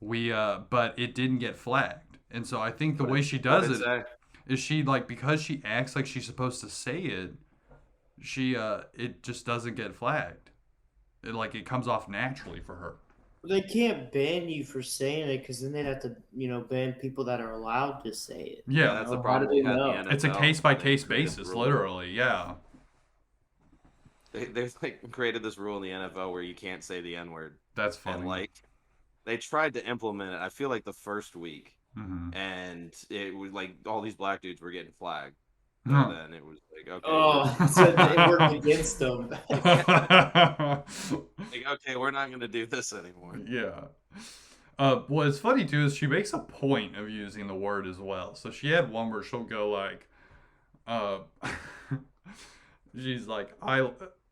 but it didn't get flagged, and so I think the way she does it is she like because she acts like she's supposed to say it, it just doesn't get flagged. It comes off naturally for her. They can't ban you for saying it because then they'd have to, ban people that are allowed to say it. Yeah, that's the problem. How do they know? It's a case by case basis, literally. Yeah. They've like created this rule in the NFL where you can't say the N word. That's funny. And like they tried to implement it. I feel like the first week, mm-hmm. and it was like all these black dudes were getting flagged. Huh. And then it was like, okay, so it worked against them. like, okay, we're not gonna do this anymore. Yeah. What's funny too is she makes a point of using the word as well. So she had one where she'll go like, she's like, I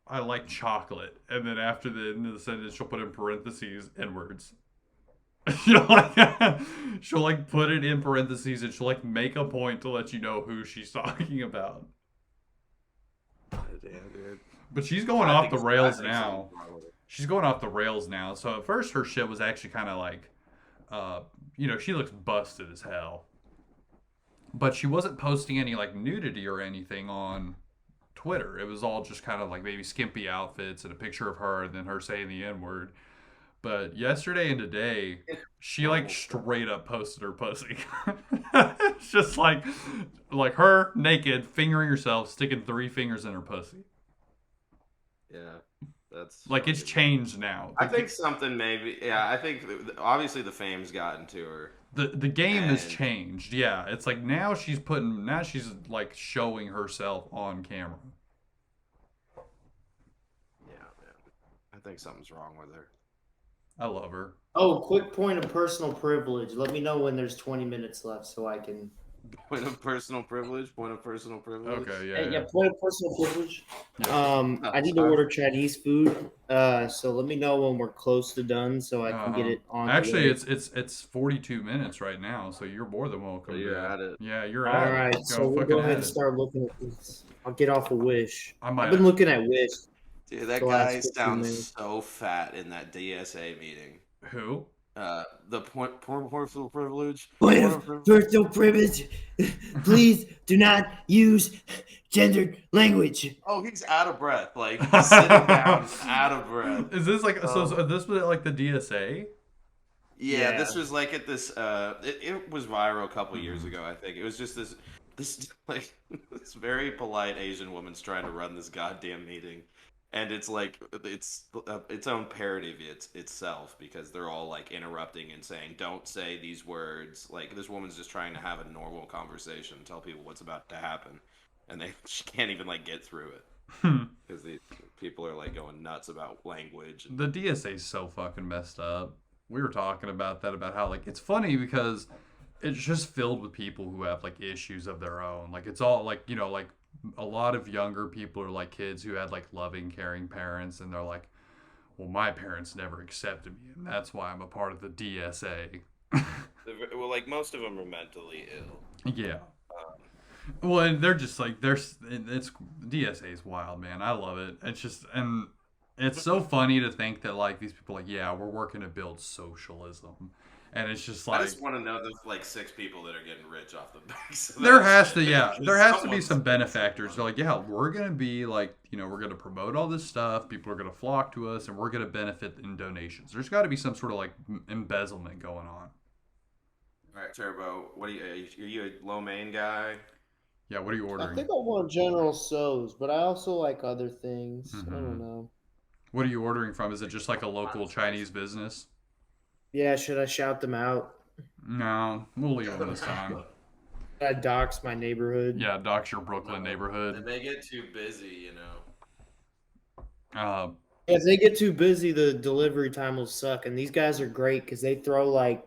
like chocolate, and then after the end of the sentence, she'll put in parentheses N words. she'll like put it in parentheses, and she'll like make a point to let you know who she's talking about. Damn, dude. But she's going off the rails now. She's going off the rails now. So at first her shit was actually kind of like, she looks busted as hell. But she wasn't posting any like nudity or anything on Twitter. It was all just kind of like maybe skimpy outfits and a picture of her and then her saying the N word. But yesterday and today, she like straight up posted her pussy. It's just like her naked, fingering herself, sticking 3 fingers in her pussy. Yeah, that's like it's changed now. I think something maybe. Yeah, I think obviously the fame's gotten to her. The game has changed. Yeah, it's like now she's like showing herself on camera. Yeah, man. I think something's wrong with her. I love her. Oh, quick point of personal privilege. Let me know when there's 20 minutes left so I can. Point of personal privilege. Okay, yeah. Point of personal privilege. Yeah. I need to order Chinese food. So let me know when we're close to done so I can get it on. Actually, it's 42 minutes right now, so you're more than welcome. So you're at it. Yeah, you're at it. All right, so we'll go ahead and start looking at this. I'll get off of Wish. I've been looking at Wish. Dude, that guy sounds so fat in that DSA meeting. Who? The personal privilege. Personal privilege. Please do not use gendered language. Oh, he's out of breath. Like he's sitting down, out of breath. Is this like so this was like the DSA? Yeah, this was like at this. It was viral a couple years ago. I think it was just this like this very polite Asian woman's trying to run this goddamn meeting. And it's like it's its own parody of itself because they're all like interrupting and saying, "Don't say these words." Like this woman's just trying to have a normal conversation, tell people what's about to happen, and she can't even like get through it because the people are like going nuts about language. The DSA is so fucking messed up. We were talking about that about how like it's funny because it's just filled with people who have like issues of their own. Like it's all like like. A lot of younger people are like kids who had like loving, caring parents, and they're like, well, my parents never accepted me, and that's why I'm a part of the DSA. Well, like most of them are mentally ill. Yeah. Well, and they're just like it's DSA is wild, man. I love it. It's just and it's so funny to think that like these people are like, yeah, we're working to build socialism. And it's just like I just want to know the like 6 people that are getting rich off the backs. There has to be some benefactors. They're like, yeah, we're gonna be like, we're gonna promote all this stuff. People are gonna flock to us, and we're gonna benefit in donations. There's got to be some sort of like embezzlement going on. All right, Turbo. What are you a lo mein guy? Yeah. What are you ordering? I think I want General So's, but I also like other things. I don't know. What are you ordering from? Is it just like a local Chinese business? Yeah, should I shout them out? No, we'll leave them this time. I dox my neighborhood. Yeah, dox your Brooklyn neighborhood. And they get too busy, If they get too busy, the delivery time will suck. And these guys are great because they throw like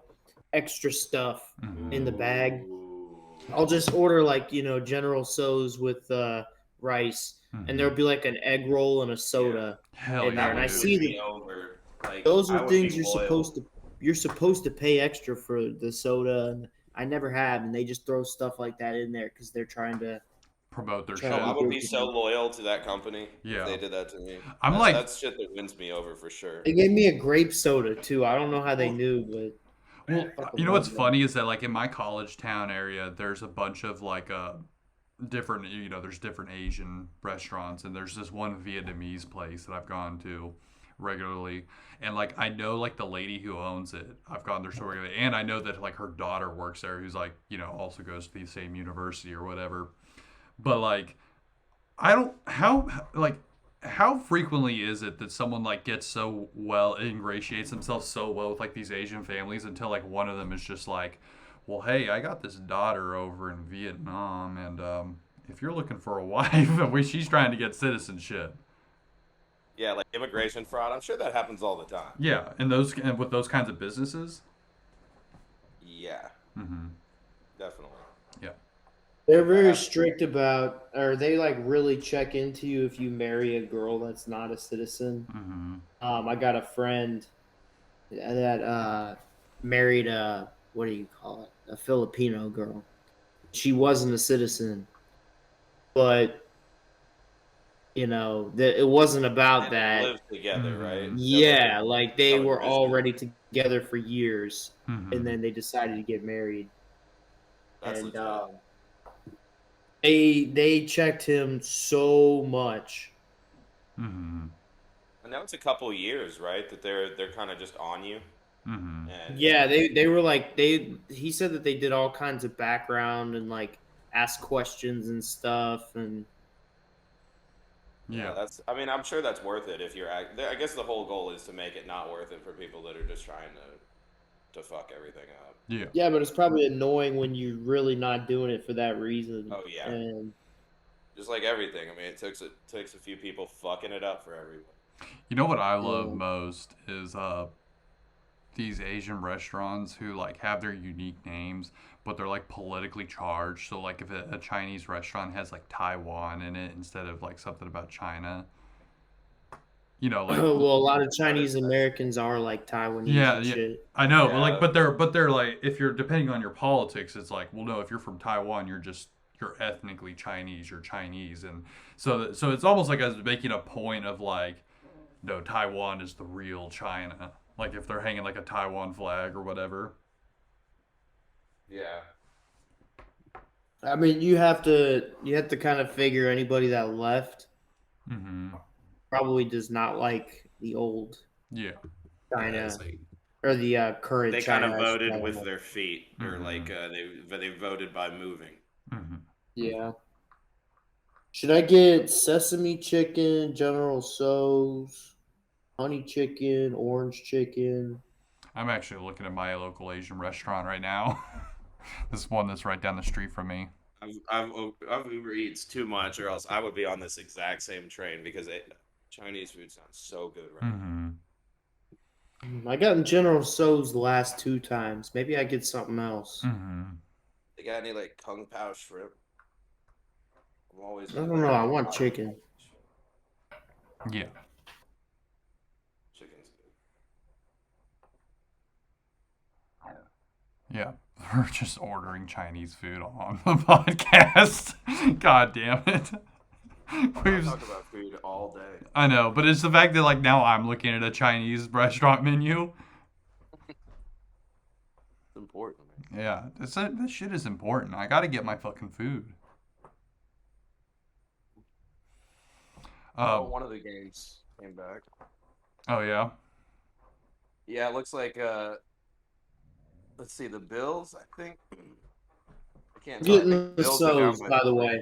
extra stuff Mhm. in the bag. Ooh. I'll just order like General So's with rice, and there'll Mhm. be like an egg roll and a soda Hell in there. yeah, And That I would dude. see win me that over. Like those I are would be things loyal. you're supposed to pay extra for the soda, and I never have, and they just throw stuff like that in there because they're Promote their trying Oh, to shit. be I would good be to so me. loyal to that company if Yeah. they did that to me. I'm That like, that's shit that wins me over for sure. They gave me a grape soda too. I don't know how they well, knew, but well, I fucking you know what's love them. funny is that like in my college town area, there's a bunch of like different, there's different Asian restaurants, and there's this one Vietnamese place that I've gone to regularly, and like I know like the lady who owns it. I've gone there so regularly, and I know that like her daughter works there, who's like also goes to the same university or whatever. But like I don't how frequently is it that someone like gets so well ingratiates themselves so well with like these Asian families until like one of them is just like, well, hey, I got this daughter over in Vietnam, and if you're looking for a wife, she's trying to get citizenship. Yeah, like immigration fraud. I'm sure that happens all the time. Yeah, and with those kinds of businesses. Yeah, Mm-hmm. definitely. Yeah. They're Like that very happens. strict about, or they like really check into you if you marry a girl that's not a citizen. Mm-hmm. I got a friend that married a, what do you call it, a Filipino girl. She wasn't a citizen, but that it wasn't They about like that. live together, right? Mm-hmm. They have like a Yeah, like they were coexistence. already together for years, and Mm-hmm. then they decided to get married, That's and legit. they checked him so much. Mm-hmm. And now it's a couple years, right? That they're kind of just on you, Mm-hmm. and Yeah, they were like he said that they did all kinds of background and like ask questions and stuff, and yeah, Yeah. that's. I mean, I'm sure that's worth it if you're. I guess the whole goal is to make it not worth it for people that are just trying to fuck everything up. Yeah. yeah, but it's probably annoying when you're really not doing it for that reason. Oh yeah, And just like everything. I mean, it takes a few people fucking it up for everyone. You know what I love yeah, most is these Asian restaurants who like have their unique names, but they're like politically charged. So like if a Chinese restaurant has like Taiwan in it instead of like something about China, like well, a lot of Chinese Notice that. Americans are like Taiwanese yeah, and yeah. shit. I know, but like Yeah, but they're like if you're depending on your politics, it's like, well no, if you're from Taiwan, you're ethnically Chinese, you're Chinese, and so it's almost like I was making a point of like no, Taiwan is the real China. Like if they're hanging like a Taiwan flag or whatever. yeah. I mean, you have to kind of figure anybody that left Mm-hmm. probably does not like the old Yeah. Yeah, it's China like or the current they kind China. of I should voted with say. their feet, or like Mm-hmm. they voted by moving. Mm-hmm. Yeah. Should I get sesame chicken, General So's, honey chicken, orange chicken? I'm actually looking at my local Asian restaurant right now. This one that's right down the street from me. I've Uber Eats too much, or else I would be on this exact same train because Chinese food sounds so good right now. Mm-hmm. I got in General So's the last two times. Maybe I get something else. Mm-hmm. They got any like kung pao shrimp? I'm always I in the don't know. mood I for want hot chicken. Yeah. chicken's good. Yeah. We're just ordering Chinese food on the podcast. God damn it. I We've talk about food all day. I know, but it's the fact that like now I'm looking at a Chinese restaurant menu. It's important, man. Yeah, this shit is important. I gotta get my fucking food. Oh, Um. one of the games came back. Oh yeah. Yeah, it looks like let's see, the Bills, I think. I can't tell. I think Getting the the Bills are down So's, by by the way.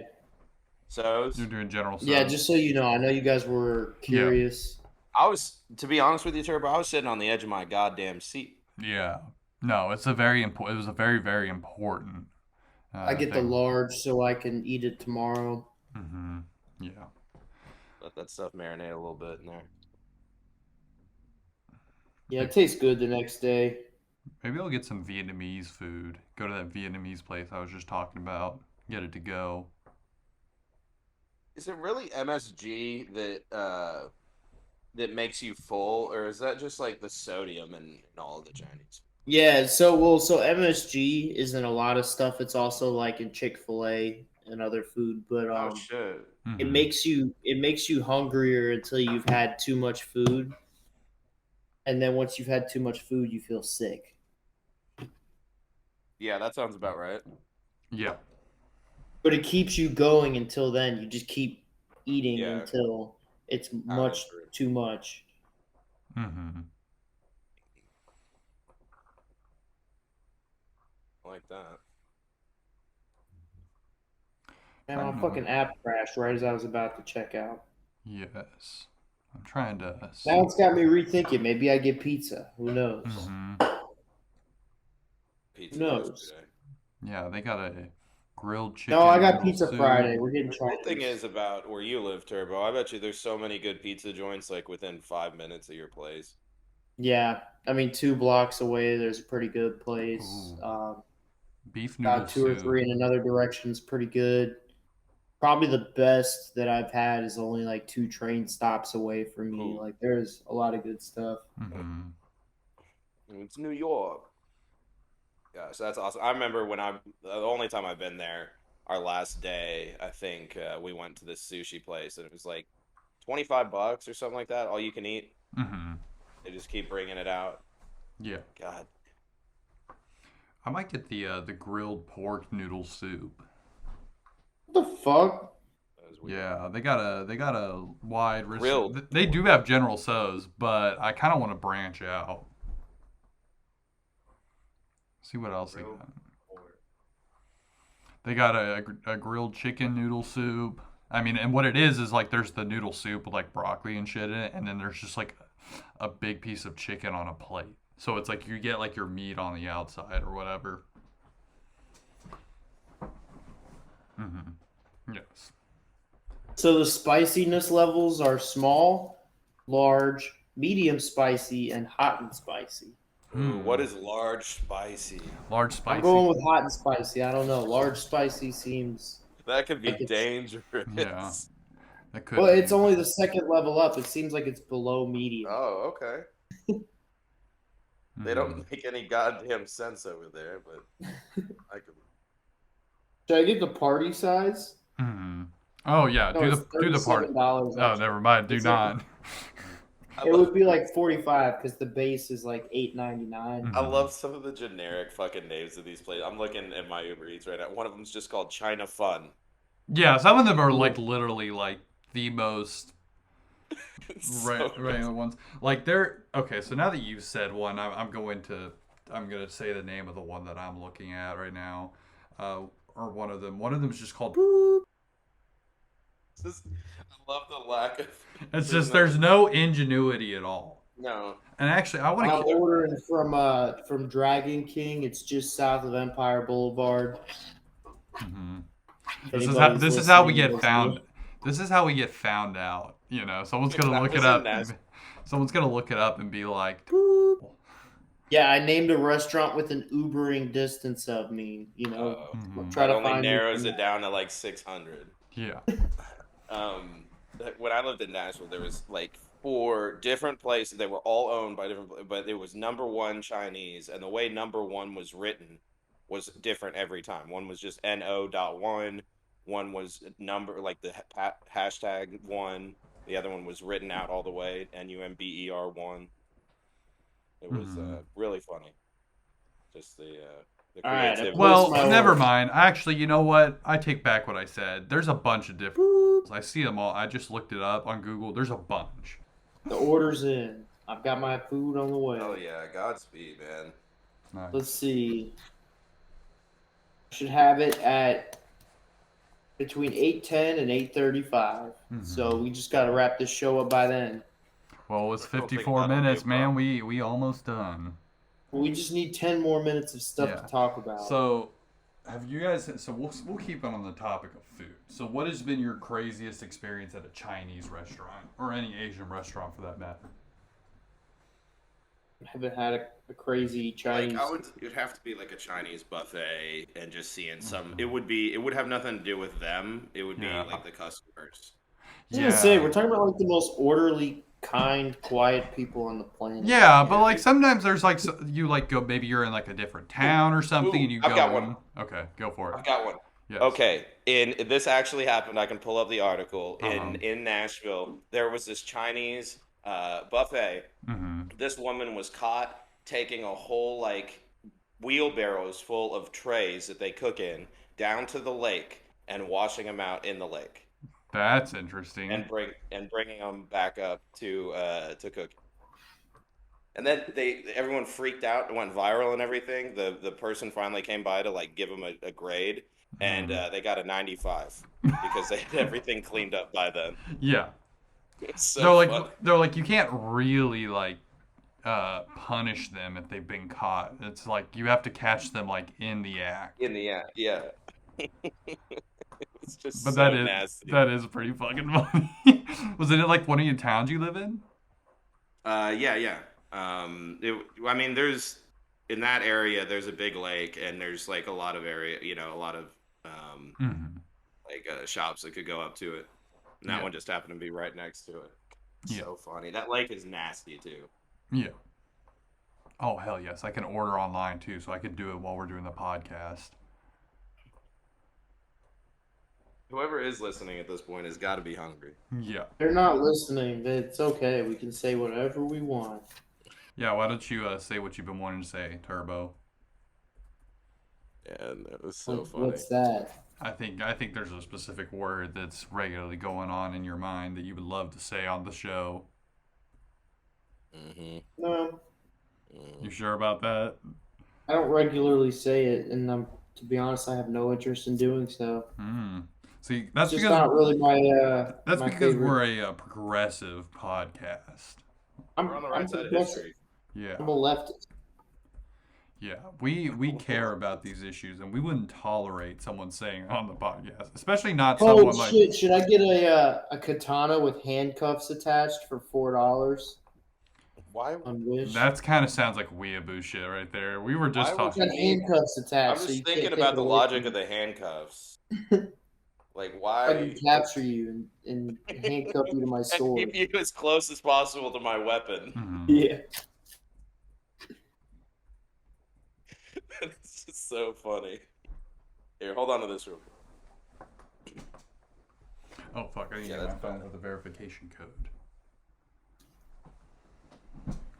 You're so's. doing General Yeah, Tso's. just so you know, I know you guys were Yeah. curious. I was, to be honest with you, Turbo, I was sitting on the edge of my goddamn seat. Yeah. No, it's a very important. It was a very very important I get the thing. large so I can eat it tomorrow. Mm-hmm. Yeah. Let that stuff marinate a little bit in there. Yeah, it tastes good the next day. Maybe I'll get some Vietnamese food. Go to that Vietnamese place I was just talking about. Get it to go. Is it really MSG that makes you full, or is that just like the sodium in all of the Chinese? Yeah, so MSG is in a lot of stuff. It's also like in Chick-fil-A and other food, but Oh shit! Hmm. it makes you hungrier until you've had too much food, and then once you've had too much food, you feel sick. Yeah, that sounds about right. Yeah. But it keeps you going until then. You just keep eating Yeah, until it's power much through. too much. Hmm. I like that. And I my don't know. fucking app crashed right as I was about to check out. Yes. I'm trying to Now see. it's got me rethinking. Maybe I get pizza. Who knows? Hmm. Who Pizza knows? yesterday. Yeah, they got a grilled No, I chicken got noodle Pizza soup. Friday. We're getting Cool thing Chinese. is about where you live, Turbo. I bet you there's so many good pizza joints like within 5 minutes of your place. Yeah, I mean, 2 blocks away, there's a pretty good place. Ooh, beef noodle About two or soup. three in another direction is pretty good. Probably the best that I've had is only like 2 train stops away from me. Ooh, Like, there's a lot of good stuff. Hmm. it's New York. Yeah, so that's awesome. I remember when the only time I've been there, our last day, I think we went to this sushi place and it was like $25 or something like that, all you can eat. Hmm. They just keep bringing it out. Yeah. God, I might get the grilled pork noodle soup. What the fuck? that was weird. Yeah, they got a wide Grilled they pork. do have General Tso's, but I kind of want to branch out. See what else they Grilled got. pork. They got a grilled chicken noodle soup. I mean, and what it is like there's the noodle soup with like broccoli and shit in it, and then there's just like a big piece of chicken on a plate. So it's like you get like your meat on the outside or whatever. Hmm. Yes. So the spiciness levels are small, large, medium spicy, and hot and spicy. Ooh, what Hmm. is large spicy? Large I'm spicy. going with hot and spicy. I don't know. Large spicy seems That could be like it's Yeah, dangerous. that well, could it's be. only the second level up. It seems like it's below medium. Oh, okay. They Hmm. don't make any goddamn sense over there, but I could. Should I get the party size? Hmm. Oh yeah, No, it's do the part. $37 Oh, extra. never mind. Do It's like not. I it love, would be like 45 because the base is like 8.99. I Hmm. love some of the generic fucking names of these places. I'm looking at my Uber Eats right now. One of them's just called China Fun. Yeah, some of them are like Cool. literally like the most It's so random ones. Like they're okay. So now that you've said one, I'm gonna say the name of the one that I'm looking at right now, or one of them. One of them is just called. just, I love the lack of. It's There's just no. there's no ingenuity at all. No. And actually, I want to I'm keep. ordering from Dragon King. It's just south of Empire Boulevard. Mhm. If anybody's This is how we listening, get listening. found. This is how we get found out. You know, someone's When gonna I look it was in up. Nashville. Someone's gonna look it up and be like, Yeah, I named a restaurant with an Ubering distance of me. Mhm. Try That to only find me narrows from it that. down to like 600. yeah. When I lived in Nashville, there was like four different places. They were all owned by different, but it was number one Chinese, and the way number one was written was different every time. One was just no.1, one was number like the hashtag one. The other one was written out all the way, number one. It was Mhm. really funny. Just the All right, I creativity. placed Well, my never order. mind. Actually, you know what? I take back what I said. There's a bunch of different. I see them all. I just looked it up on Google. There's a bunch. The order's in. I've got my food on the Oh way. yeah, Godspeed, man. Let's Nice. see. Should have it at between 8:10 and 8:35. So Hmm. we just got to wrap this show up by then. Well, it's I don't think 54 that'll be a minutes, man. problem. We almost done. We just need 10 more minutes of stuff to Yeah. talk about. So, have you guys? So we'll keep on the topic of food. So, what has been your craziest experience at a Chinese restaurant or any Asian restaurant for that matter? haven't had a crazy Like Chinese. it'd have to be like a Chinese buffet and just seeing some. It would have nothing to do with them. It would be Yeah. like the customers. I was gonna say Yeah. we're talking about like the most orderly, kind, quiet people on the planet. Yeah, but Yeah. like sometimes there's like you like go maybe you're in like a different town or something Ooh, and you I've go got in. one. Okay, go for it. I've got one. Yes. Okay, in this actually happened. I can pull up the article Uh-huh. in Nashville. There was this Chinese buffet. Mm-hmm. This woman was caught taking a whole like wheelbarrows full of trays that they cook in down to the lake and washing them out in the lake That's interesting. and bringing them back up to cook. And then everyone freaked out and went viral and everything. The person finally came by to like give them a grade, and Mhm. they got a 95 because they had everything cleaned up by then. Yeah. It's so funny. They're like you can't really like punish them if they've been caught. It's like you have to catch them like in the act. In the end, yeah, it's just But so nasty. that is pretty fucking funny. Was it in like one of your towns you live in? Yeah, yeah. I mean, there's in that area, there's a big lake, and there's like a lot of area, a lot of Mm-hmm. like shops that could go up to it. And that Yeah. one just happened to be right next to it. Yeah. So funny. That lake is nasty too. Yeah. Oh hell yes, I can order online too, so I can do it while we're doing the podcast. Whoever is listening at this point has got to be hungry. Yeah. They're not listening. It's okay. We can say whatever we want. Yeah. Why don't you say what you've been wanting to say, Turbo? Yeah, that was so funny. What's that? I think there's a specific word that's regularly going on in your mind that you would love to say on the show. Mm-hmm. No, You sure about that? I don't regularly say it, and to be honest, I have no interest in doing so. Hmm. See, It's that's just because not really that's my because favorite. we're a progressive podcast. We're on the right I'm side of progressive. history. Yeah. I'm a leftist. Yeah, we care about these issues, and we wouldn't tolerate someone saying on the podcast, especially not Oh someone like. shit! Should I get a katana with handcuffs attached for $4 Why? on Wish? That's kind of sounds like weeaboo shit right there. We were just Why would It's got talking. handcuffs I'm attached, so just you thinking can't about take the it away logic from of the handcuffs. Like, I why? can capture you and handcuff you to my And sword. keep you as close as possible to my weapon. Mhm. Yeah. It's just so funny. Here, hold on to this real quick. Oh fuck! I need to Yeah, get my that's phone fine. with a verification code.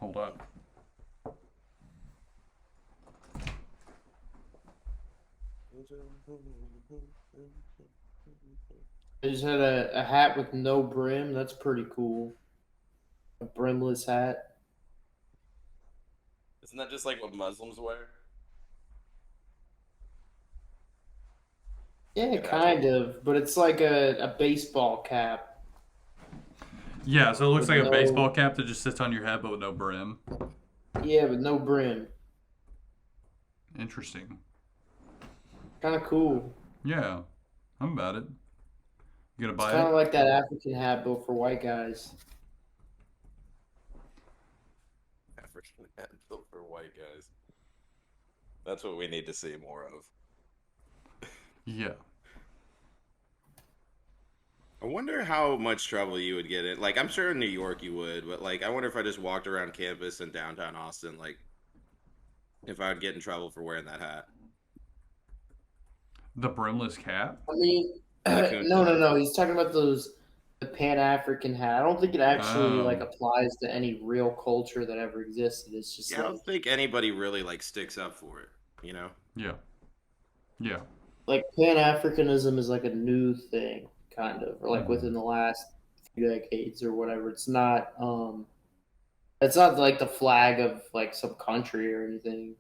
Hold up. I just had a hat with no brim. That's pretty cool. A brimless hat. Isn't that just like what Muslims wear? Yeah, Good kind of, but it's like a baseball cap. Yeah, so it looks like a No. baseball cap that just sits on your head but with no brim. Yeah, but no brim. Interesting. Kind of cool. Yeah, I'm about it. You gonna It's buy kind of it? like that African hat built for white guys. African hat built for white guys. That's what we need to see more of. Yeah. I wonder how much trouble you would get in. Like, I'm sure in New York you would, but like, I wonder if I just walked around campus in downtown Austin, like, if I would get in trouble for wearing that hat. The brimless cap? I mean, Raccoon. no. He's talking about the Pan African hat. I don't think it actually Oh. like applies to any real culture that ever existed. It's just Yeah, I like don't think anybody really like sticks up for it, you know? Yeah. Yeah. Pan Africanism is like a new thing, kind of, or like Mhm. within the last few decades or whatever. It's not like the flag of like some country or anything.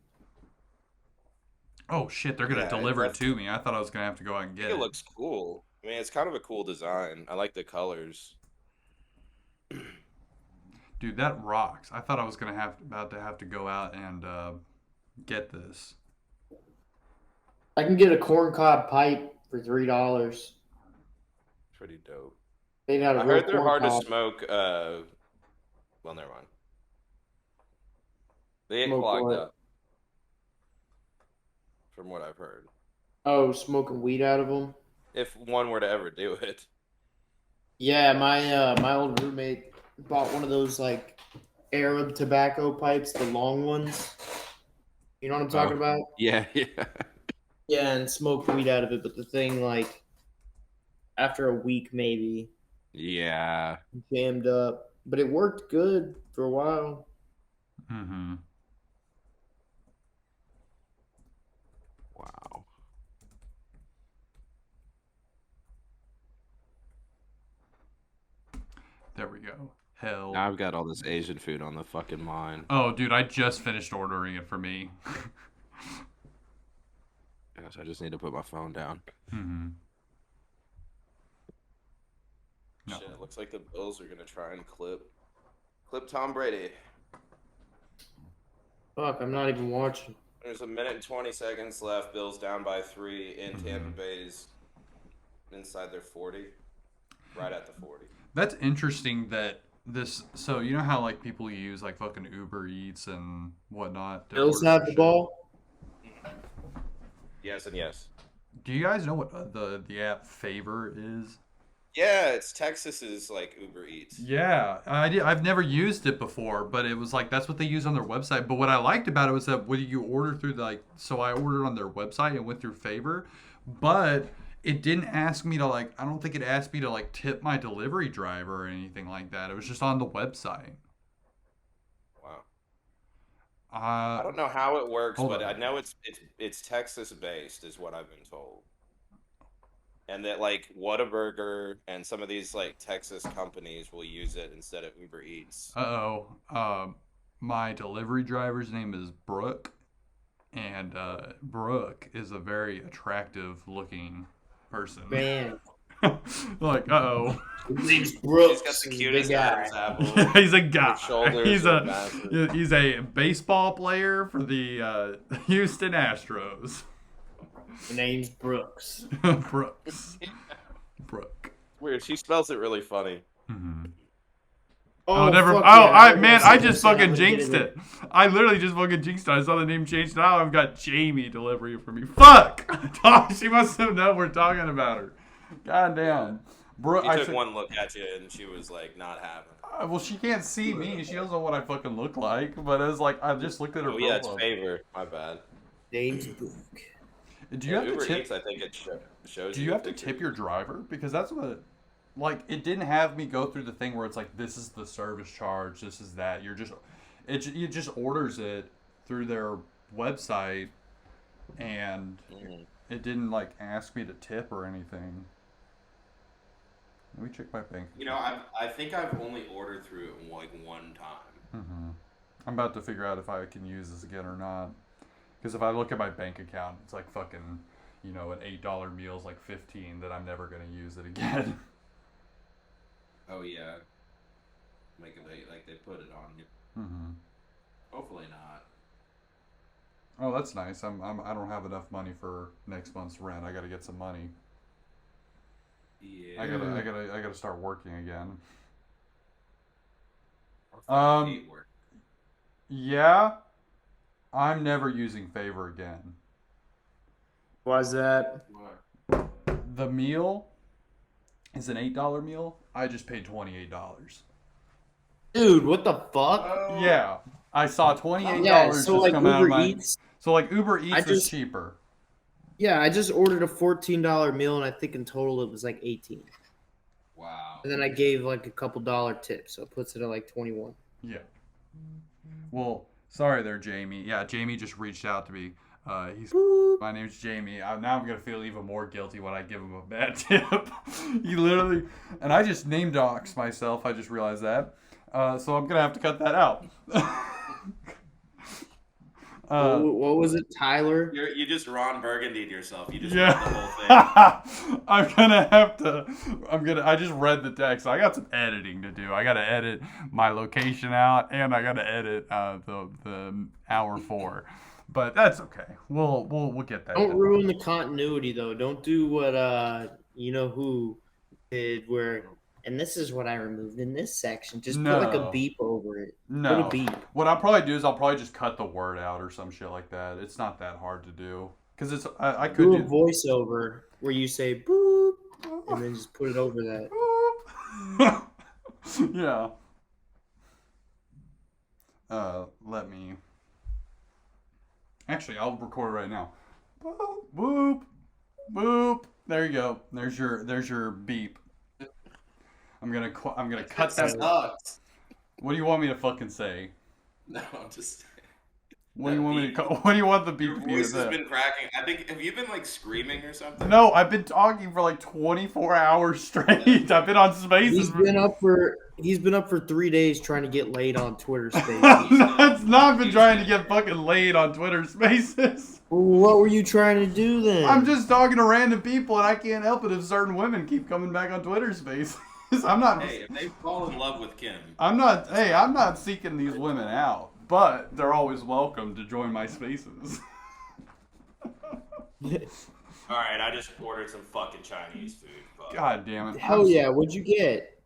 Oh shit, they're gonna Yeah, deliver it that's- to me. I thought I was gonna have to go out and I get think it. it looks cool. I mean, it's kind of a cool design. I like the colors. Dude, that rocks. I thought I was gonna have to go out and get this. I can get a corncob pipe for $3. Pretty dope. They got a I real heard they're hard to corncob. smoke. Well, never mind. They get Smoke clogged what? up, from what I've heard. Oh, smoking weed out of them. If one were to ever do it. Yeah, my old roommate bought one of those like Arab tobacco pipes, the long ones. You know what I'm talking about? Yeah, yeah. Yeah, and smoked weed out of it, but the thing like after a week maybe Yeah. jammed up, but it worked good for a while. Mm-hmm. Wow. There we go. Hell. Now I've got all this Asian food on the fucking mind. Oh, dude, I just finished ordering it for me. Gosh, I just need to put my phone down. Mm-hmm. No. Shit, it looks like the Bills are gonna try and clip Tom Brady. Fuck, I'm not even watching. There's a minute and 20 seconds left. Bills down by 3 in Tampa Mhm. Bay's inside their 40, right at the 40. That's interesting that this. So you know how like people use like fucking Uber Eats and whatnot. To Bills order have for the shit? ball. Yes and yes. Do you guys know what the app Favor is? Yeah, it's Texas's like Uber Eats. Yeah, I've never used it before, but it was like that's what they use on their website. But what I liked about it was that when you order through so I ordered on their website and went through Favor, but it didn't ask me to like. I don't think it asked me to like tip my delivery driver or anything like that. It was just on the website. Wow. I Uh, don't know how it works, hold but I on. know it's Texas based, is what I've been told. And that like Whataburger and some of these like Texas companies will use it instead of Uber Eats. Uh-oh. My delivery driver's name is Brooke, and Brooke is a very attractive looking person. Man, Like, uh-oh. his name's He's Brooks. got the He's a cutest big guy. Adam's apple. He's a guy. His shoulders He's are a massive. he's a baseball player for the Houston Astros. The name's Brooks. Brooks. Brooke. Weird. She spells it really funny. Mm-hmm. Oh, never. fuck Oh, yeah, I was man, gonna I say just that. fucking Let's jinxed get it. I literally just fucking jinxed it. I saw the name changed. Now I've got Jamie delivery for me. Fuck. She must have known we're talking about her. God damn. Bro, She I took said, one look at you and she was like, not having it. well, she can't see me. She doesn't know what I fucking look like. But it was like I just looked at her Oh yeah, it's profile. Favor. My bad. Name's Brooke. Do you Yeah, have Uber to tip? Eats, I think it shows Do you have the to picture. tip your driver? Because that's what, like, it didn't have me go through the thing where it's like, this is the service charge, this is that. It just orders it through their website, and Mhm. it didn't like ask me to tip or anything. Let me check my bank. You know, I think I've only ordered through it like one time. Mm-hmm. I'm about to figure out if I can use this again or not. Because if I look at my bank account, it's like fucking, an $8 meal is like 15 that I'm never gonna use it again. Oh yeah. Like they put it on you. Mm-hmm. Hopefully not. Oh, that's nice. I don't have enough money for next month's rent. I gotta get some money. Yeah. I gotta start working again. Or find paid work. Yeah, I'm never using Favor again. Why's that? What? The meal is an $8 meal. I just paid $28. Dude, what the fuck? Oh. Yeah, I saw $28 Yeah, so just like come out Uber of my. Eats. So like Uber Eats I was just- cheaper. Yeah, I just ordered a $14 meal, and I think in total it was like 18. Wow. And then I gave like a couple dollar tips, so it puts it at like 21. Yeah. Well, sorry there, Jamie. Yeah, Jamie just reached out to me. My name's Jamie. Now I'm gonna feel even more guilty when I give him a bad tip. He literally, and I just name doxed myself. I just realized that. So I'm gonna have to cut that out. What was it, Tyler? You just Ron Burgundied yourself. You just Yeah. read the whole thing. I'm gonna have to. I just read the text. I got some editing to do. I gotta edit my location out, and I gotta edit the hour 4. But that's okay. We'll get that. Don't done. ruin the continuity though. Don't do what you know who did, where and this is what I removed in this section. Just put like a No. beep over it. No. Put a beep. What I'll probably do is I'll probably just cut the word out or some shit like that. It's not that hard to do. Because I could Do a do. voiceover where you say boop, and then just put it over that. Yeah. Let me. Actually, I'll record it right now. Boop, boop, boop. There you go. There's your beep. I'm gonna cut that. Sucks. What do you want me to fucking say? No, I'm just. What do you want me to? beep. What do you want the beep Your to be? voice to has say? been cracking. I think. Have you been like screaming or something? No, I've been talking for like 24 hours straight. I've been on Spaces. He's been up for 3 days trying to get laid on Twitter Spaces. That's not been trying to get fucking laid on Twitter Spaces. What were you trying to do then? I'm just talking to random people, and I can't help it if certain women keep coming back on Twitter Spaces. I'm not. Hey, if they fall in love with Kim. I'm not. Hey, I'm not seeking these women out, but they're always welcome to join my Spaces. All right, I just ordered some fucking Chinese food. Fuck. God damn it! Hell yeah! What'd you get?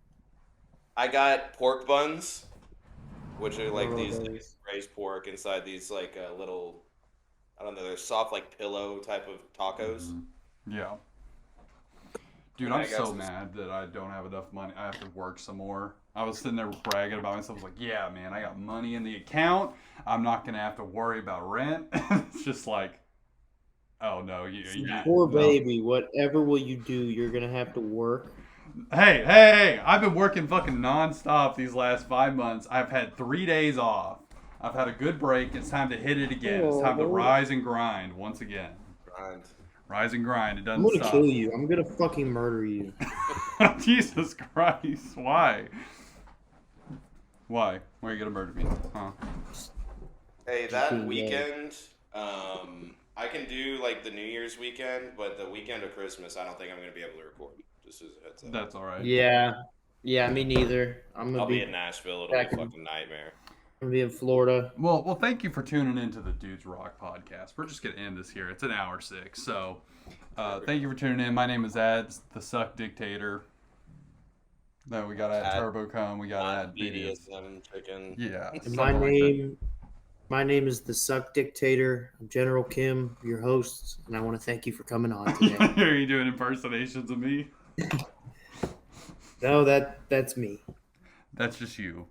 I got pork buns, which are like Oh, these those. like, braised pork inside these like little, I don't know, they're soft like pillow type of tacos. Yeah. Dude, And I'm I got so some- mad that I don't have enough money. I have to work some more. I was sitting there bragging about myself. I was like, yeah, man, I got money in the account. I'm not going to have to worry about rent. It's just like, oh, no. You, Poor no. baby. Whatever will you do? You're gonna have to work. Hey. I've been working fucking nonstop these last 5 months. I've had 3 days off. I've had a good break. It's time to hit it again. It's time to rise and grind once again. Grind. Rise and grind. It I'm doesn't gonna stop. kill you. I'm gonna fucking murder you. Jesus Christ. Why? Why? Why are you gonna murder me? Huh? Hey, being that gay. weekend, I can do like the New Year's weekend, but the weekend of Christmas, I don't think I'm gonna be able to record. Just as a heads up. That's alright. Yeah, me neither. I'm I'll gonna be be in Nashville. It'll back be a in- fucking nightmare. in Florida. Well, thank you for tuning into the Dudes Rock podcast. We're just gonna end this here. It's an hour 6, so thank you for tuning in. My name is Ads, the Suck Dictator. No, we got at TurboCon. We got at BDS. BDSM chicken. Yeah. And something my name is the Suck Dictator. I'm General Kim, your host, and I want to thank you for coming on today. like that. Are you doing impersonations of me? No, that's me. That's just you.